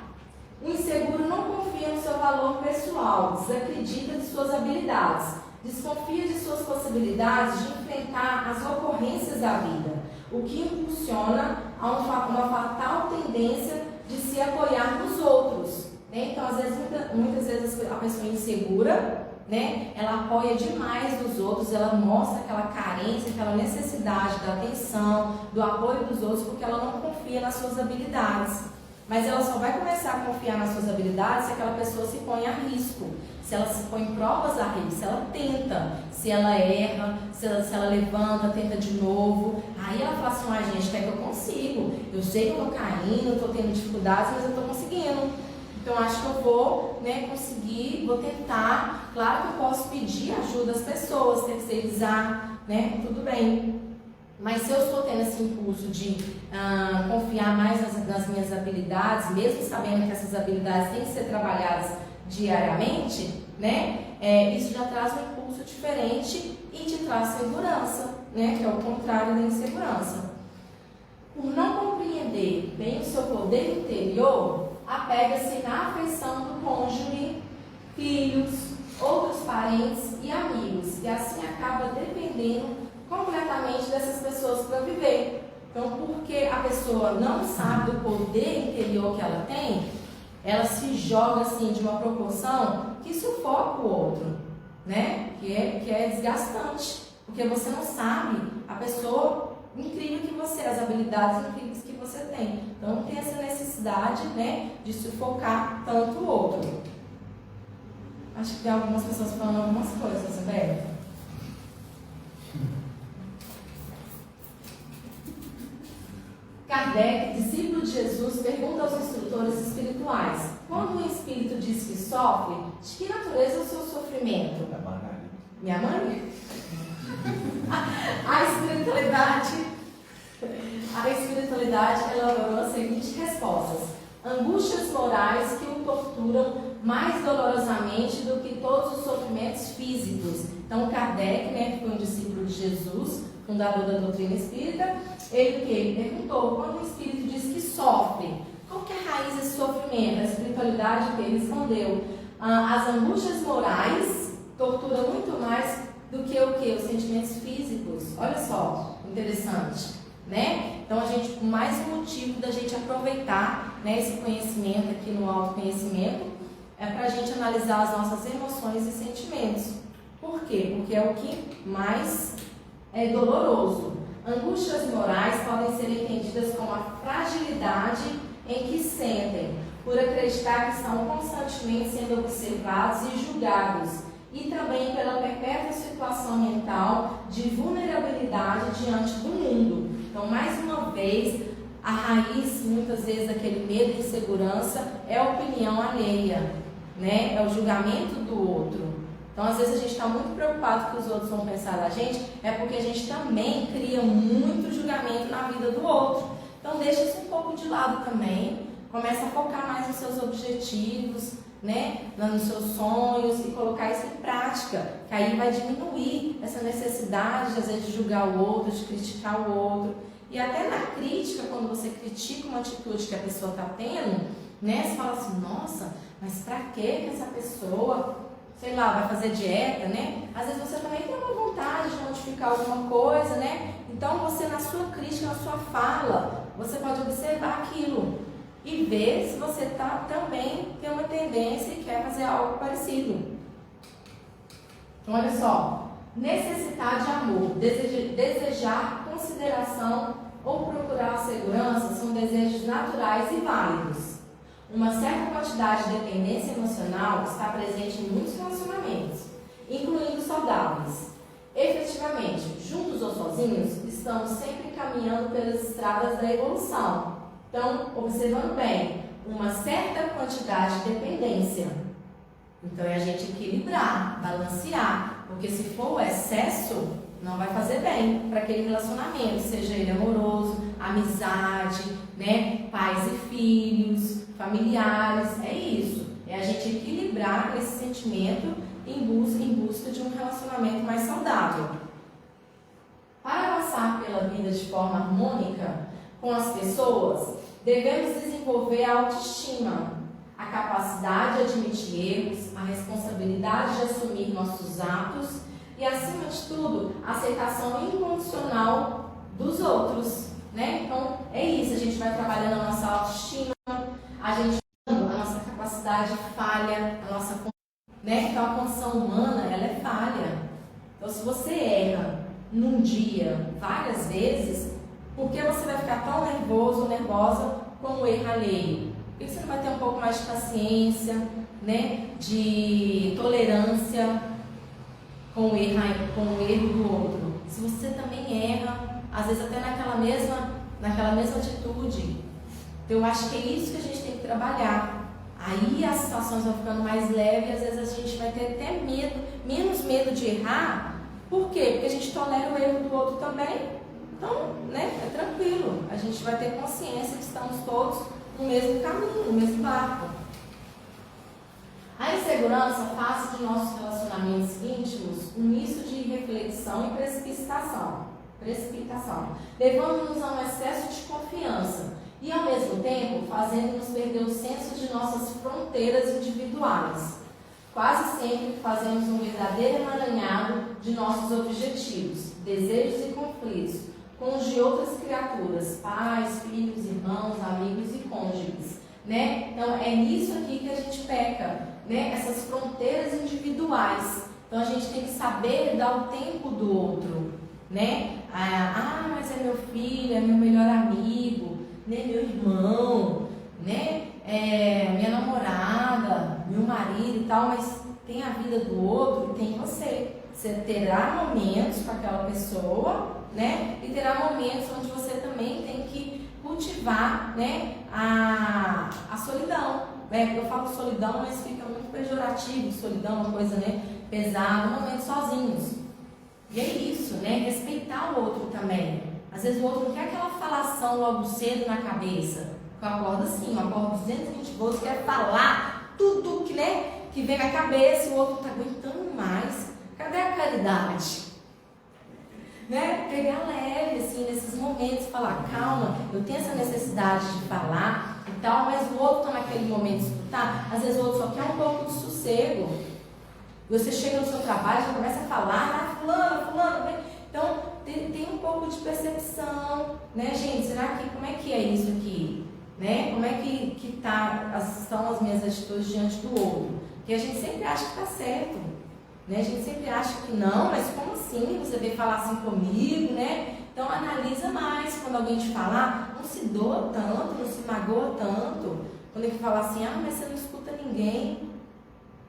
O inseguro não confia no seu valor pessoal, desacredita de suas habilidades, desconfia de suas possibilidades de enfrentar as ocorrências da vida, o que impulsiona a uma fatal tendência de se apoiar nos outros, né? Então, às vezes, muitas vezes a pessoa insegura, né? Ela apoia demais nos outros, ela mostra aquela carência, aquela necessidade da atenção, do apoio dos outros, porque ela não confia nas suas habilidades. Mas ela só vai começar a confiar nas suas habilidades se aquela pessoa se põe a risco, se ela se põe em provas a risco, se ela tenta, se ela erra, se ela levanta, tenta de novo. Aí ela fala assim, gente, até que eu consigo. Eu sei que eu estou caindo, estou tendo dificuldades, mas eu estou conseguindo. Então acho que eu vou, né, conseguir, vou tentar. Claro que eu posso pedir ajuda às pessoas, terceirizar, né, tudo bem. Mas se eu estou tendo esse impulso de confiar mais nas minhas habilidades, mesmo sabendo que essas habilidades têm que ser trabalhadas diariamente, né, isso já traz um impulso diferente e te traz segurança, né, que é o contrário da insegurança. Por não compreender bem o seu poder interior, apega-se na afeição do cônjuge, filhos, outros parentes e amigos, e assim acaba dependendo completamente dessas pessoas para viver. Então, porque a pessoa não sabe do poder interior que ela tem, ela se joga assim de uma proporção que sufoca o outro, né? Que é desgastante, porque você não sabe a pessoa incrível que você é, as habilidades incríveis que você tem. Então, tem essa necessidade, né, de sufocar tanto o outro. Acho que tem algumas pessoas falando algumas coisas, Roberto. Kardec, discípulo de Jesus, pergunta aos instrutores espirituais: quando um espírito diz que sofre, de que natureza é o seu sofrimento? Da Margarida. Minha mãe? A espiritualidade elaborou as seguintes respostas: angústias morais que o torturam mais dolorosamente do que todos os sofrimentos físicos. Então, Kardec, né, que foi um discípulo de Jesus, fundador da doutrina espírita, ele perguntou: quando o espírito diz que sofre, qual que é a raiz desse sofrimento? A espiritualidade que ele respondeu: as angústias morais torturam muito mais do que o que? Os sentimentos físicos. Olha só, interessante, né? Então, mais um motivo da gente aproveitar, né, esse conhecimento aqui no autoconhecimento é para a gente analisar as nossas emoções e sentimentos. Por quê? Porque é o que mais é doloroso. Angústias morais podem ser entendidas como a fragilidade em que sentem, por acreditar que estão constantemente sendo observados e julgados, e também pela perpétua situação mental de vulnerabilidade diante do mundo. Então, mais uma vez, a raiz, muitas vezes, daquele medo e insegurança é a opinião alheia, né? É o julgamento do outro. Então, às vezes, a gente está muito preocupado com o que os outros vão pensar da gente, é porque a gente também cria muito julgamento na vida do outro. Então, deixa isso um pouco de lado também, começa a focar mais nos seus objetivos, né, nos seus sonhos, e colocar isso em prática, que aí vai diminuir essa necessidade, às vezes, de julgar o outro, de criticar o outro. E até na crítica, quando você critica uma atitude que a pessoa está tendo, né, você fala assim: nossa, mas pra que essa pessoa, sei lá, vai fazer dieta, né? Às vezes você também tem uma vontade de modificar alguma coisa, né? Então você, na sua crítica, na sua fala, você pode observar aquilo e ver se você também tem uma tendência e quer fazer algo parecido. Então, olha só: necessitar de amor, desejar consideração ou procurar segurança são desejos naturais e válidos. Uma certa quantidade de dependência emocional está presente em muitos relacionamentos, incluindo saudáveis. Efetivamente, juntos ou sozinhos, estamos sempre caminhando pelas estradas da evolução. Então, observando bem, uma certa quantidade de dependência. Então, é a gente equilibrar, balancear, porque se for o excesso, não vai fazer bem para aquele relacionamento, seja ele amoroso, amizade, né, pais e filhos, familiares, é isso. É a gente equilibrar esse sentimento em busca de um relacionamento mais saudável. Para avançar pela vida de forma harmônica com as pessoas, devemos desenvolver a autoestima, a capacidade de admitir erros, a responsabilidade de assumir nossos atos e, acima de tudo, a aceitação incondicional dos outros, né? Então, é isso, a gente vai trabalhando a nossa autoestima, a nossa capacidade falha, a nossa, né? Então, a condição humana, ela é falha. Então, se você erra num dia várias vezes, por que você vai ficar tão nervoso ou nervosa com o erro alheio? Por que você não vai ter um pouco mais de paciência, né? De tolerância com o erro do outro? Se você também erra, às vezes até naquela mesma atitude. Então, eu acho que é isso que a gente tem que trabalhar. Aí as situações vão ficando mais leves e às vezes a gente vai ter até menos medo de errar. Por quê? Porque a gente tolera o erro do outro também. Então, né, é tranquilo. A gente vai ter consciência que estamos todos no mesmo caminho, no mesmo barco. A insegurança faz de nossos relacionamentos íntimos um misto de reflexão e precipitação. precipitação, levando-nos a um excesso de confiança e, ao mesmo tempo, fazendo-nos perder o senso de nossas fronteiras individuais. Quase sempre fazemos um verdadeiro emaranhado de nossos objetivos, desejos e conflitos com os de outras criaturas, pais, filhos, irmãos, amigos e cônjuges, né? Então, é nisso aqui que a gente peca, né? Essas fronteiras individuais. Então, a gente tem que saber dar o tempo do outro, né? Mas é meu filho, é meu melhor amigo, né? Meu irmão, né? Minha namorada, meu marido e tal, mas tem a vida do outro e tem você. Você terá momentos com aquela pessoa, né? E terá momentos onde você também tem que cultivar, né? A solidão. Eu falo solidão, mas fica muito pejorativo. Solidão é uma coisa, né? Pesada, momentos sozinhos. E é isso, né? Respeitar o outro também. Às vezes o outro não quer aquela falação logo cedo na cabeça. Eu acordo assim, eu acordo 220 volts, quero falar tudo que, né, que vem na cabeça e o outro não está aguentando mais. Cadê a caridade? Né? Pegar leve, assim, nesses momentos, falar, calma, eu tenho essa necessidade de falar e tal, mas o outro está naquele momento de escutar. Às vezes o outro só quer um pouco de sossego. Você chega no seu trabalho, já começa a falar, fulano, né? Então, tem um pouco de percepção, né, gente? Será que, como é que é isso aqui? Né? Como é que estão as minhas atitudes diante do outro? Porque a gente sempre acha que está certo, né? A gente sempre acha que não, mas como assim? Você veio falar assim comigo, né? Então analisa mais quando alguém te falar, não se doa tanto, não se magoa tanto. Quando ele fala assim, mas você não escuta ninguém.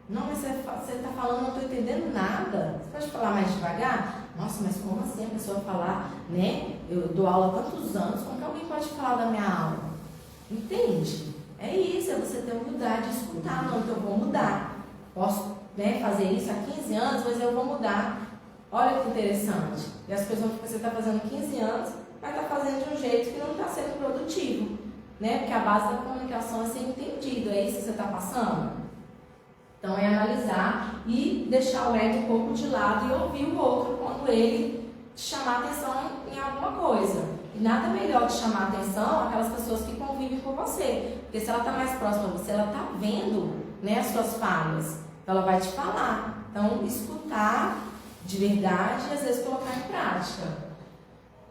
Não, mas você está falando, não estou entendendo nada. Você pode falar mais devagar? Nossa, mas como assim a pessoa falar, né? Eu dou aula há tantos anos, como que alguém pode falar da minha aula? Entende? É isso, é você ter humildade de escutar. Não, então eu vou mudar. Posso, né, fazer isso há 15 anos, mas eu vou mudar. Olha que interessante. E as pessoas que você está fazendo 15 anos, vai estar fazendo de um jeito que não está sendo produtivo. Né? Porque a base da comunicação é ser entendido. É isso que você está passando? Então é analisar e deixar o ego um pouco de lado e ouvir o outro quando ele te chamar atenção em alguma coisa. E nada melhor de chamar atenção aquelas pessoas que convivem com você. Porque se ela está mais próxima de você, ela está vendo, né, as suas falhas. Então ela vai te falar. Então escutar de verdade e às vezes colocar em prática.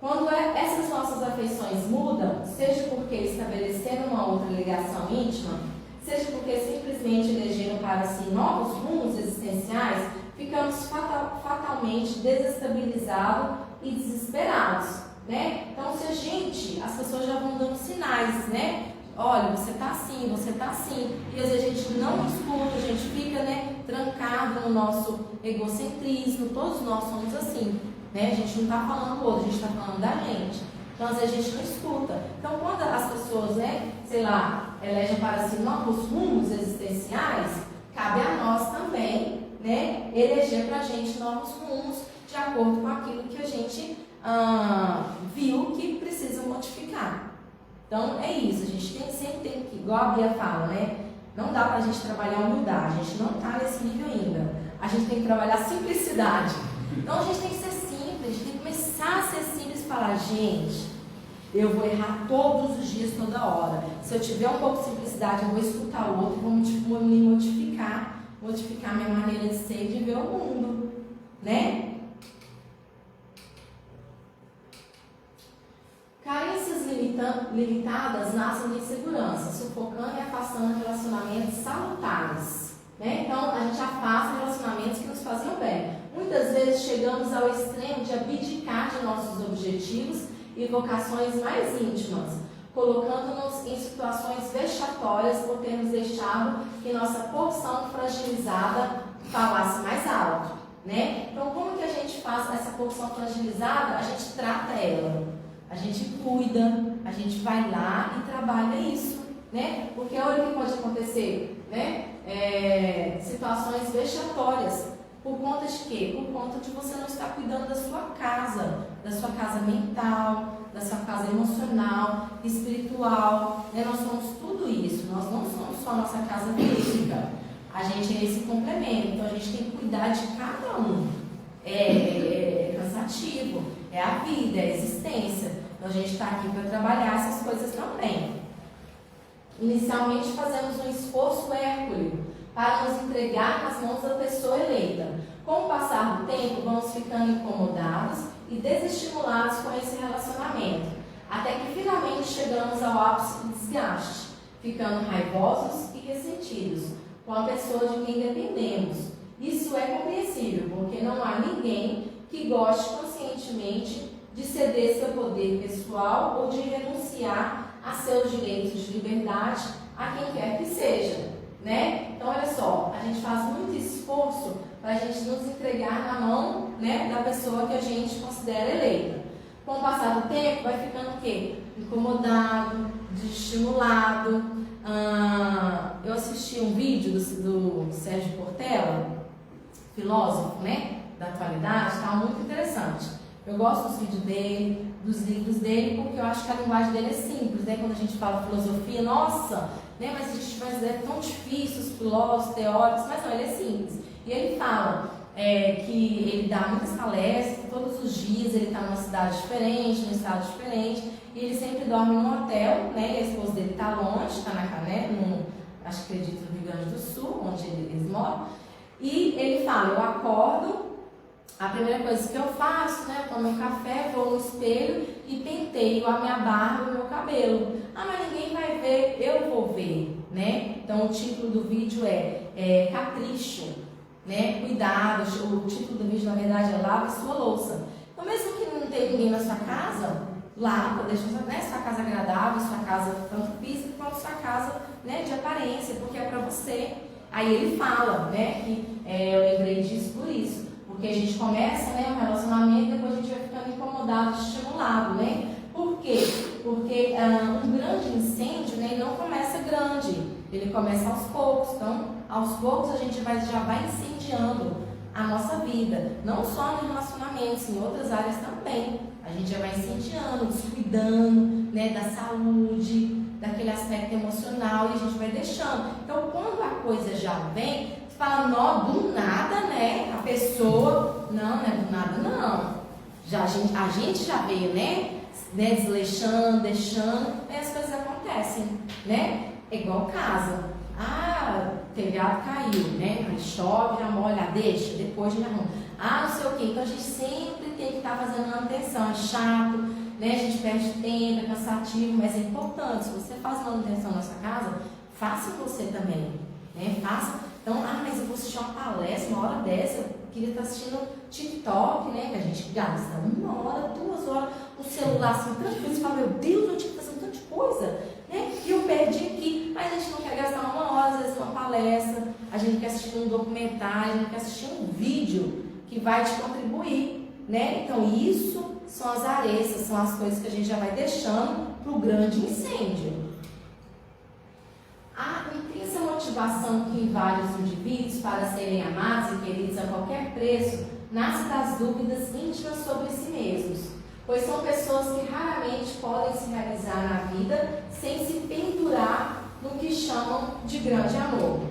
Quando essas nossas afeições mudam, seja porque estabeleceram uma outra ligação íntima, seja porque simplesmente elegeram para si novos rumos existenciais, ficamos fatalmente desestabilizados e desesperados, né? Então, as pessoas já vão dando sinais, né? Olha, você tá assim, e às vezes a gente não escuta, a gente fica, né, trancado no nosso egocentrismo, todos nós somos assim, né? A gente não está falando do outro, a gente está falando da gente. Então, às vezes a gente não escuta. Então, quando as pessoas, né, elegem para si novos rumos existenciais, cabe a nós também, né, eleger para a gente novos rumos de acordo com aquilo que a gente viu que precisa modificar. Então, é isso. A gente sempre tem que, igual a Bia fala, né, não dá para a gente trabalhar humildade. A gente não está nesse nível ainda. A gente tem que trabalhar simplicidade. Então, a gente tem que ser simples, a gente tem que começar a ser simples e falar, gente, eu vou errar todos os dias, toda hora. Se eu tiver um pouco de simplicidade, eu vou escutar o outro, vou me modificar minha maneira de ser e de ver o mundo, né? Carências limitadas nascem de insegurança, sufocando e afastando relacionamentos salutares, né? Então, a gente afasta relacionamentos que nos faziam bem. Muitas vezes chegamos ao extremo de abdicar de nossos objetivos e vocações mais íntimas, colocando-nos em situações vexatórias por termos deixado que nossa porção fragilizada falasse mais alto, né? Então, como que a gente faz essa porção fragilizada? A gente trata ela, a gente cuida, a gente vai lá e trabalha isso, né? Porque olha o que pode acontecer, né? Situações vexatórias. Por conta de quê? Por conta de você não estar cuidando da sua casa mental, da sua casa emocional, espiritual, né? Nós somos tudo isso, nós não somos só a nossa casa física, a gente é esse complemento, então a gente tem que cuidar de cada um, é cansativo. é a vida, é a existência. Então a gente está aqui para trabalhar essas coisas também. Inicialmente fazemos um esforço hércules para nos entregar nas mãos da pessoa eleita. Com o passar do tempo, vamos ficando incomodados e desestimulados com esse relacionamento, até que finalmente chegamos ao ápice do desgaste, ficando raivosos e ressentidos com a pessoa de quem dependemos. Isso é compreensível, porque não há ninguém que goste conscientemente de ceder seu poder pessoal ou de renunciar a seus direitos de liberdade a quem quer que seja, né? Então, olha só, a gente faz muito esforço para a gente nos entregar na mão, né, da pessoa que a gente considera eleita. Com o passar do tempo, vai ficando o quê? Incomodado, desestimulado. Eu assisti um vídeo do Sérgio Cortella, filósofo, né, da atualidade, está muito interessante. Eu gosto dos vídeos dele, dos livros dele, porque eu acho que a linguagem dele é simples, né? Quando a gente fala filosofia, nossa, né? Mas a gente vai dizer, é tão difícil os filósofos, teóricos, mas não, ele é simples. E ele fala que ele dá muitas palestras, todos os dias ele está numa cidade diferente, num estado diferente, e ele sempre dorme num hotel, né? E a esposa dele está longe, está na Cané, acho que acredito no Rio Grande do Sul, onde eles moram, e ele fala, eu acordo, a primeira coisa que eu faço, né, eu tomo um café, vou no espelho e penteio a minha barba e o meu cabelo. Ah, mas ninguém vai ver, eu vou ver, né? Então o título do vídeo é Capricho, né? Cuidado, o título do vídeo na verdade é Lave Sua Louça. Então mesmo que não tenha ninguém na sua casa, lava, deixa, né, sua casa agradável, sua casa tanto física quanto sua casa, né, de aparência, porque é pra você. Aí ele fala, né, que eu lembrei disso por isso. Porque a gente começa, né, um relacionamento e depois a gente vai ficando incomodado, estimulado, né? Por quê? Porque um grande incêndio, né, ele não começa grande, ele começa aos poucos. Então, aos poucos a gente já vai incendiando a nossa vida, não só no relacionamento, em outras áreas também. A gente já vai incendiando, descuidando, né, da saúde, daquele aspecto emocional, e a gente vai deixando. Então, quando a coisa já vem, fala, não, do nada, né? A pessoa, não é do nada, não. A gente já veio, né? Desleixando, deixando, e as coisas acontecem, né? É igual casa. O telhado caiu, né? Aí chove, já molha, deixa, depois já arruma. Não sei o quê. Então a gente sempre tem que estar fazendo manutenção. É chato, né? A gente perde tempo, é cansativo, mas é importante. Se você faz manutenção na sua casa, faça você também, né? Faça. Então, mas eu vou assistir uma palestra, uma hora dessa, eu queria estar assistindo TikTok, né? Que a gente gasta 1 hora, 2 horas, no celular, assim, tanta coisa, você fala, meu Deus, eu tinha que fazer tanta coisa, né? E eu perdi aqui, mas a gente não quer gastar 1 hora, às vezes, numa palestra, a gente quer assistir um documentário, a gente quer assistir um vídeo que vai te contribuir, né? Então, isso são as arestas, são as coisas que a gente já vai deixando para o grande incêndio. A intensa motivação que invade os indivíduos para serem amados e queridos a qualquer preço nasce das dúvidas íntimas sobre si mesmos, pois são pessoas que raramente podem se realizar na vida sem se pendurar no que chamam de grande amor.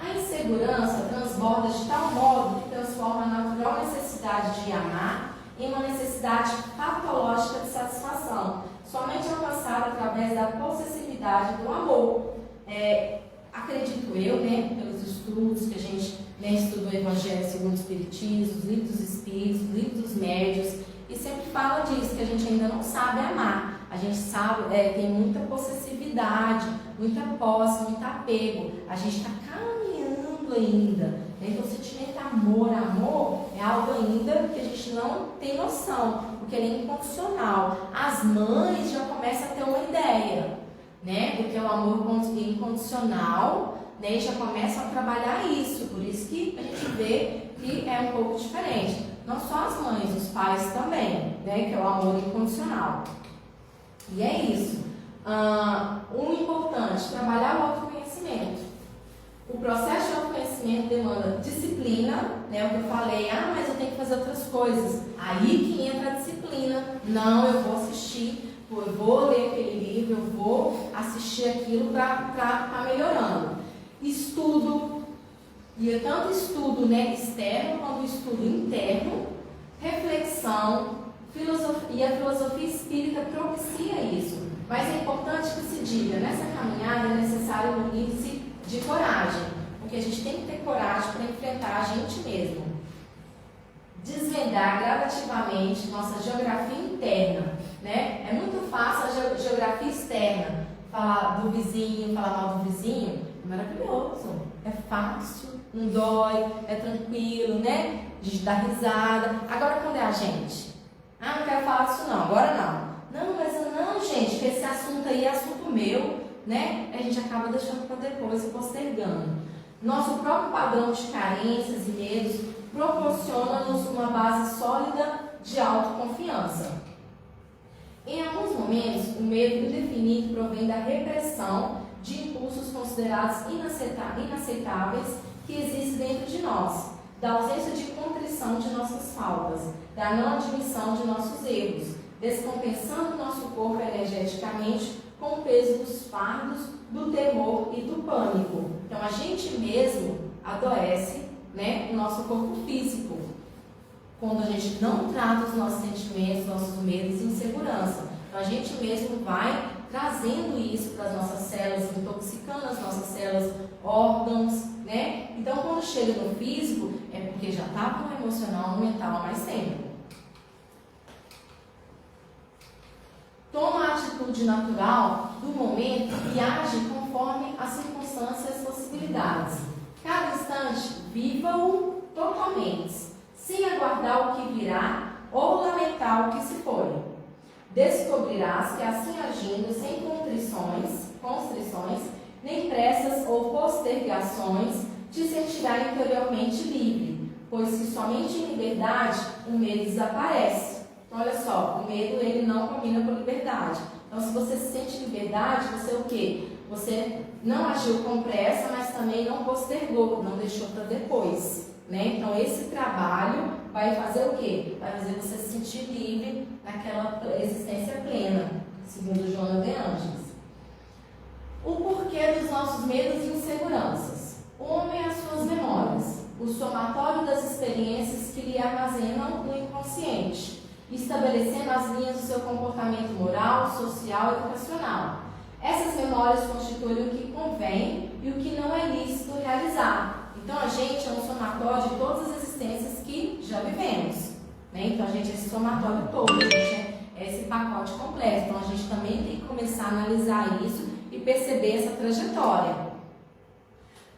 A insegurança transborda de tal modo que transforma a natural necessidade de amar em uma necessidade patológica de satisfação, somente alcançada através da possessividade do amor. Acredito eu, né, pelos estudos que a gente, né, estuda o Evangelho segundo o Espiritismo, os livros dos Espíritos, os livros dos médios, e sempre fala disso, que a gente ainda não sabe amar. A gente sabe, tem muita possessividade, muita posse, muito apego. A gente está caminhando ainda. Então, o sentimento de amor é algo ainda que a gente não tem noção, porque ele é incondicional. As mães já começam a ter uma ideia, né, do que é o amor incondicional, né, e já começam a trabalhar isso. Por isso que a gente vê que é um pouco diferente. Não só as mães, os pais também, né, que é o amor incondicional. E é isso. O importante, trabalhar o autoconhecimento. O processo de autoconhecimento demanda disciplina, né? O que eu falei, mas eu tenho que fazer outras coisas. Aí que entra a disciplina. Não, eu vou assistir, eu vou ler aquele livro, eu vou assistir aquilo para estar melhorando. Estudo, e é tanto estudo, né, externo quanto estudo interno. reflexão, e a filosofia espírita propicia isso. Mas é importante que se diga, nessa caminhada é necessário um índice de coragem, porque a gente tem que ter coragem para enfrentar a gente mesmo. Desvendar gradativamente nossa geografia interna, né? É muito fácil a geografia externa, falar do vizinho, falar mal do vizinho, é maravilhoso, é fácil, não dói, é tranquilo, né? A gente dá risada. Agora quando é a gente? Ah, não quero falar disso não, agora não. Não, mas não, gente, que esse assunto aí é assunto meu, né? A gente acaba deixando para depois e postergando. Nosso próprio padrão de carências e medos proporciona-nos uma base sólida de autoconfiança. Em alguns momentos, o medo indefinido provém da repressão de impulsos considerados inaceitáveis que existem dentro de nós, da ausência de contrição de nossas faltas, da não admissão de nossos erros, descompensando nosso corpo energeticamente com o peso dos fardos, do temor e do pânico. Então a gente mesmo adoece, né, o nosso corpo físico, quando a gente não trata os nossos sentimentos, nossos medos e insegurança. Então a gente mesmo vai trazendo isso para as nossas células, intoxicando as nossas células, órgãos, né? Então quando chega no físico, é porque já está no emocional, no mental há mais tempo. Toma a atitude natural do momento e age conforme as circunstâncias e possibilidades. Cada instante, viva-o totalmente, sem aguardar o que virá ou lamentar o que se foi. Descobrirás que assim agindo, sem constrições, nem pressas ou postergações, te sentirá interiormente livre, pois que somente em liberdade o medo desaparece. Olha só, o medo ele não combina com liberdade. Então, se você se sente liberdade, você o quê? Você não agiu com pressa, mas também não postergou, não deixou para depois, né? Então, esse trabalho vai fazer o quê? Vai fazer você se sentir livre naquela existência plena, segundo Joana de Ângeles. O porquê dos nossos medos e inseguranças. O homem e as suas memórias, o somatório das experiências que lhe armazenam no inconsciente, estabelecendo as linhas do seu comportamento moral, social e educacional. Essas memórias constituem o que convém e o que não é lícito realizar. Então, a gente é um somatório de todas as existências que já vivemos, né? Então, a gente é esse somatório todo, a gente é esse pacote completo. Então, a gente também tem que começar a analisar isso e perceber essa trajetória.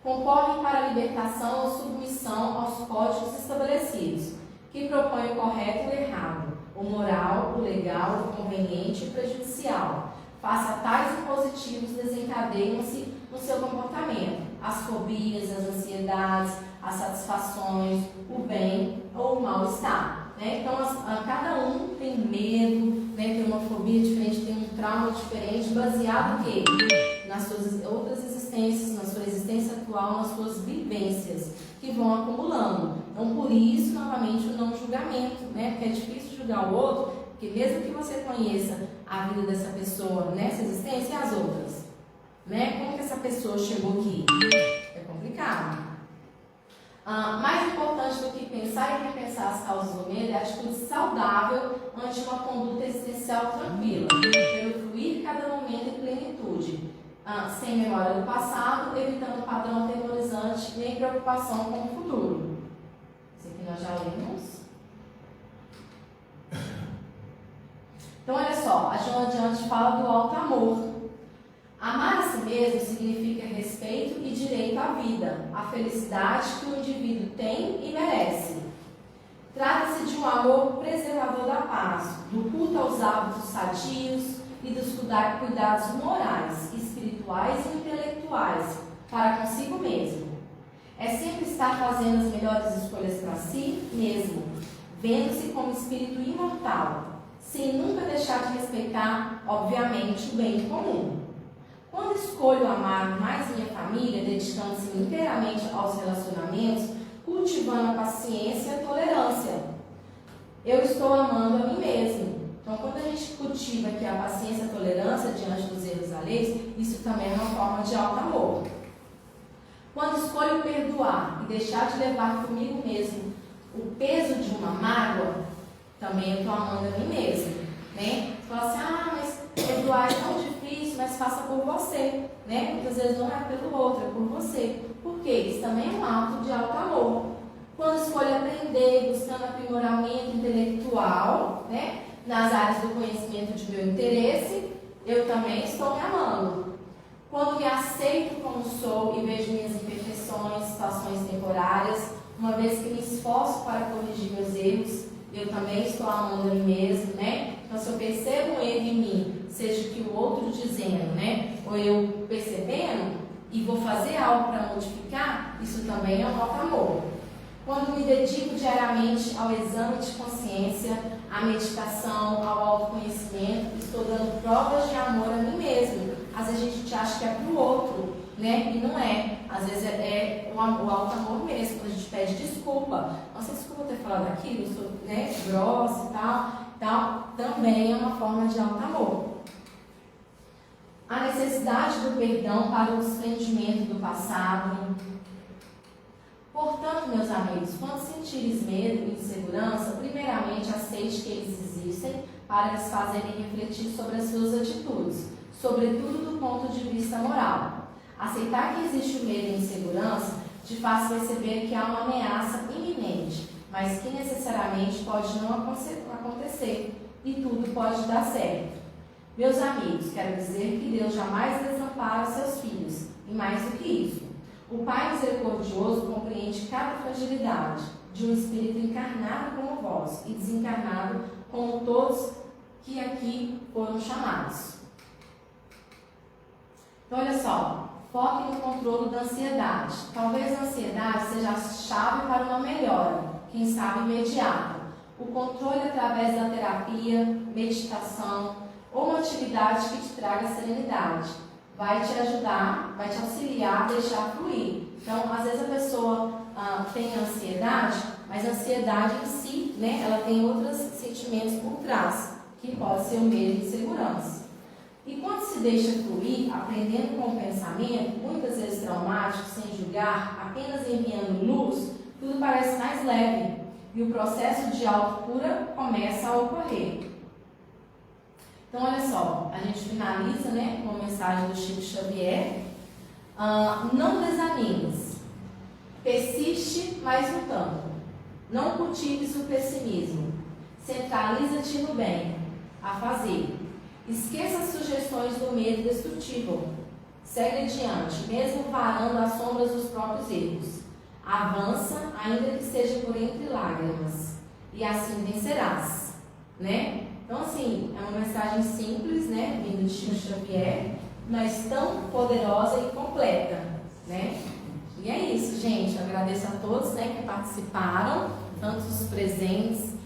Concorrem para a libertação ou submissão aos códigos estabelecidos, que propõem o correto e o errado, o moral, o legal, o conveniente e o prejudicial. Face a tais impositivos, desencadeiam-se no seu comportamento as fobias, as ansiedades, as satisfações, o bem ou o mal-estar. Né? Então, cada um tem medo, né? Tem uma fobia diferente, tem um trauma diferente, baseado em quê? Nas suas outras existências, na sua existência atual, nas suas vivências que vão acumulando. Então, por isso, novamente, o não julgamento, né? Porque é difícil julgar o outro, porque mesmo que você conheça a vida dessa pessoa nessa existência e as outras, né? Como que essa pessoa chegou aqui? É complicado. Mais importante do que pensar e repensar as causas do medo é a atitude saudável ante uma conduta existencial tranquila, pelo fluir cada momento em plenitude, sem memória do passado, evitando padrão atemorizante nem preocupação com o futuro. Isso aqui nós já lemos. Então, olha só, a Joana de Ângeles fala do alto amor. Amar a si mesmo significa respeito e direito à vida, a felicidade que o indivíduo tem e merece. Trata-se de um amor preservador da paz, do culto aos hábitos sadios e dos cuidados morais, espirituais e intelectuais para consigo mesmo. É sempre estar fazendo as melhores escolhas para si mesmo, vendo-se como espírito imortal, sem nunca deixar de respeitar, obviamente, o bem comum. Quando escolho amar mais minha família, dedicando-se inteiramente aos relacionamentos, cultivando a paciência e a tolerância, eu estou amando a mim mesmo. Então, quando a gente cultiva aqui a paciência e a tolerância diante dos erros alheios, isso também é uma forma de alto amor. Quando escolho perdoar e deixar de levar comigo mesmo o peso de uma mágoa, Também eu estou amando a mim mesmo, né? Você fala assim, mas perdoar é tão difícil, mas faça por você, né? Muitas vezes não é pelo outro, é por você. Por quê? Isso também é um ato de alto amor. Quando escolho aprender, buscando aprimoramento intelectual, né? Nas áreas do conhecimento de meu interesse, eu também estou me amando. Quando me aceito como sou e vejo minhas imperfeições, situações temporárias, uma vez que me esforço para corrigir meus erros, eu também estou amando a mim mesmo, né? Então, se eu percebo um erro em mim, seja que o outro dizendo, né? Ou eu percebendo, e vou fazer algo para modificar, isso também é um alto amor. Quando me dedico diariamente ao exame de consciência, à meditação, ao autoconhecimento, estou dando provas de amor a mim mesmo. Às vezes a gente acha que é para o outro, né? E não é. Às vezes é o alto amor mesmo, quando a gente pede desculpa. Nossa, desculpa ter falado aquilo, eu sou, né, grossa e tal. Também é uma forma de alto amor. A necessidade do perdão para o desprendimento do passado. Portanto, meus amigos, quando sentires medo e insegurança, primeiramente aceite que eles existem para lhes fazerem refletir sobre as suas atitudes, sobretudo do ponto de vista moral. Aceitar que existe o medo e a insegurança te faz perceber que há uma ameaça iminente, mas que necessariamente pode não acontecer e tudo pode dar certo. Meus amigos, quero dizer que Deus jamais desampara seus filhos, e mais do que isso. O Pai misericordioso compreende cada fragilidade de um espírito encarnado como vós e desencarnado como todos que aqui foram chamados. Então, olha só, foque no controle da ansiedade. Talvez a ansiedade seja a chave para uma melhora, quem sabe imediata. O controle através da terapia, meditação ou uma atividade que te traga serenidade vai te ajudar, vai te auxiliar a deixar fluir. Então, às vezes a pessoa tem ansiedade, mas a ansiedade em si, né, ela tem outros sentimentos por trás, que pode ser o medo e insegurança. E quando se deixa fluir, aprendendo com o pensamento, muitas vezes traumático, sem julgar, apenas enviando luz, tudo parece mais leve e o processo de autocura começa a ocorrer. Então, olha só, a gente finaliza, né, com a mensagem do Chico Xavier. Não desanimes, persiste mais um tanto, não cultives o pessimismo, centraliza-te no bem, a fazer. Esqueça as sugestões do medo destrutivo, segue adiante, mesmo parando às sombras dos próprios erros. Avança, ainda que seja por entre lágrimas, e assim vencerás, né? Então, assim, é uma mensagem simples, né, vindo de Chico Xavier, mas tão poderosa e completa, né? E é isso, gente. Eu agradeço a todos, né, que participaram, tanto os presentes,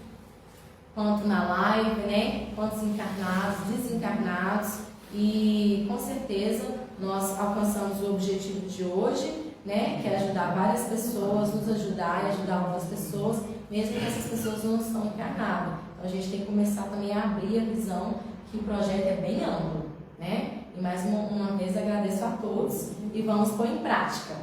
quanto na live, né, quantos encarnados, desencarnados, e com certeza nós alcançamos o objetivo de hoje, né, que é ajudar várias pessoas, nos ajudar e ajudar outras pessoas, mesmo que essas pessoas não estão encarnadas. Então, a gente tem que começar também a abrir a visão que o projeto é bem amplo, né? E mais uma vez agradeço a todos e vamos pôr em prática.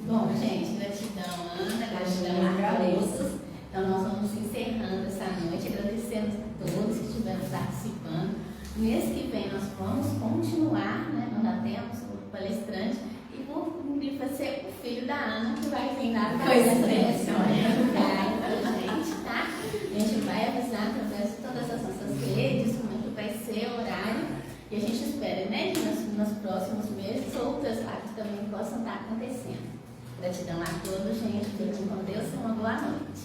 Bom, gente, gratidão, Ana, gratidão a todos. Então, nós vamos encerrando essa noite, agradecendo a todos que estiveram participando. Mês que vem nós vamos continuar, né? Não dá tempo, sou palestrante, e vou ser o filho da Ana que vai vir lá para essa direção, pra gente, tá? A gente vai avisar através de todas as nossas redes como é que vai ser o horário, e a gente espera, né, que nos próximos meses outras lives também possam estar acontecendo. Gratidão a todos, gente. Fiquem com Deus e uma boa noite.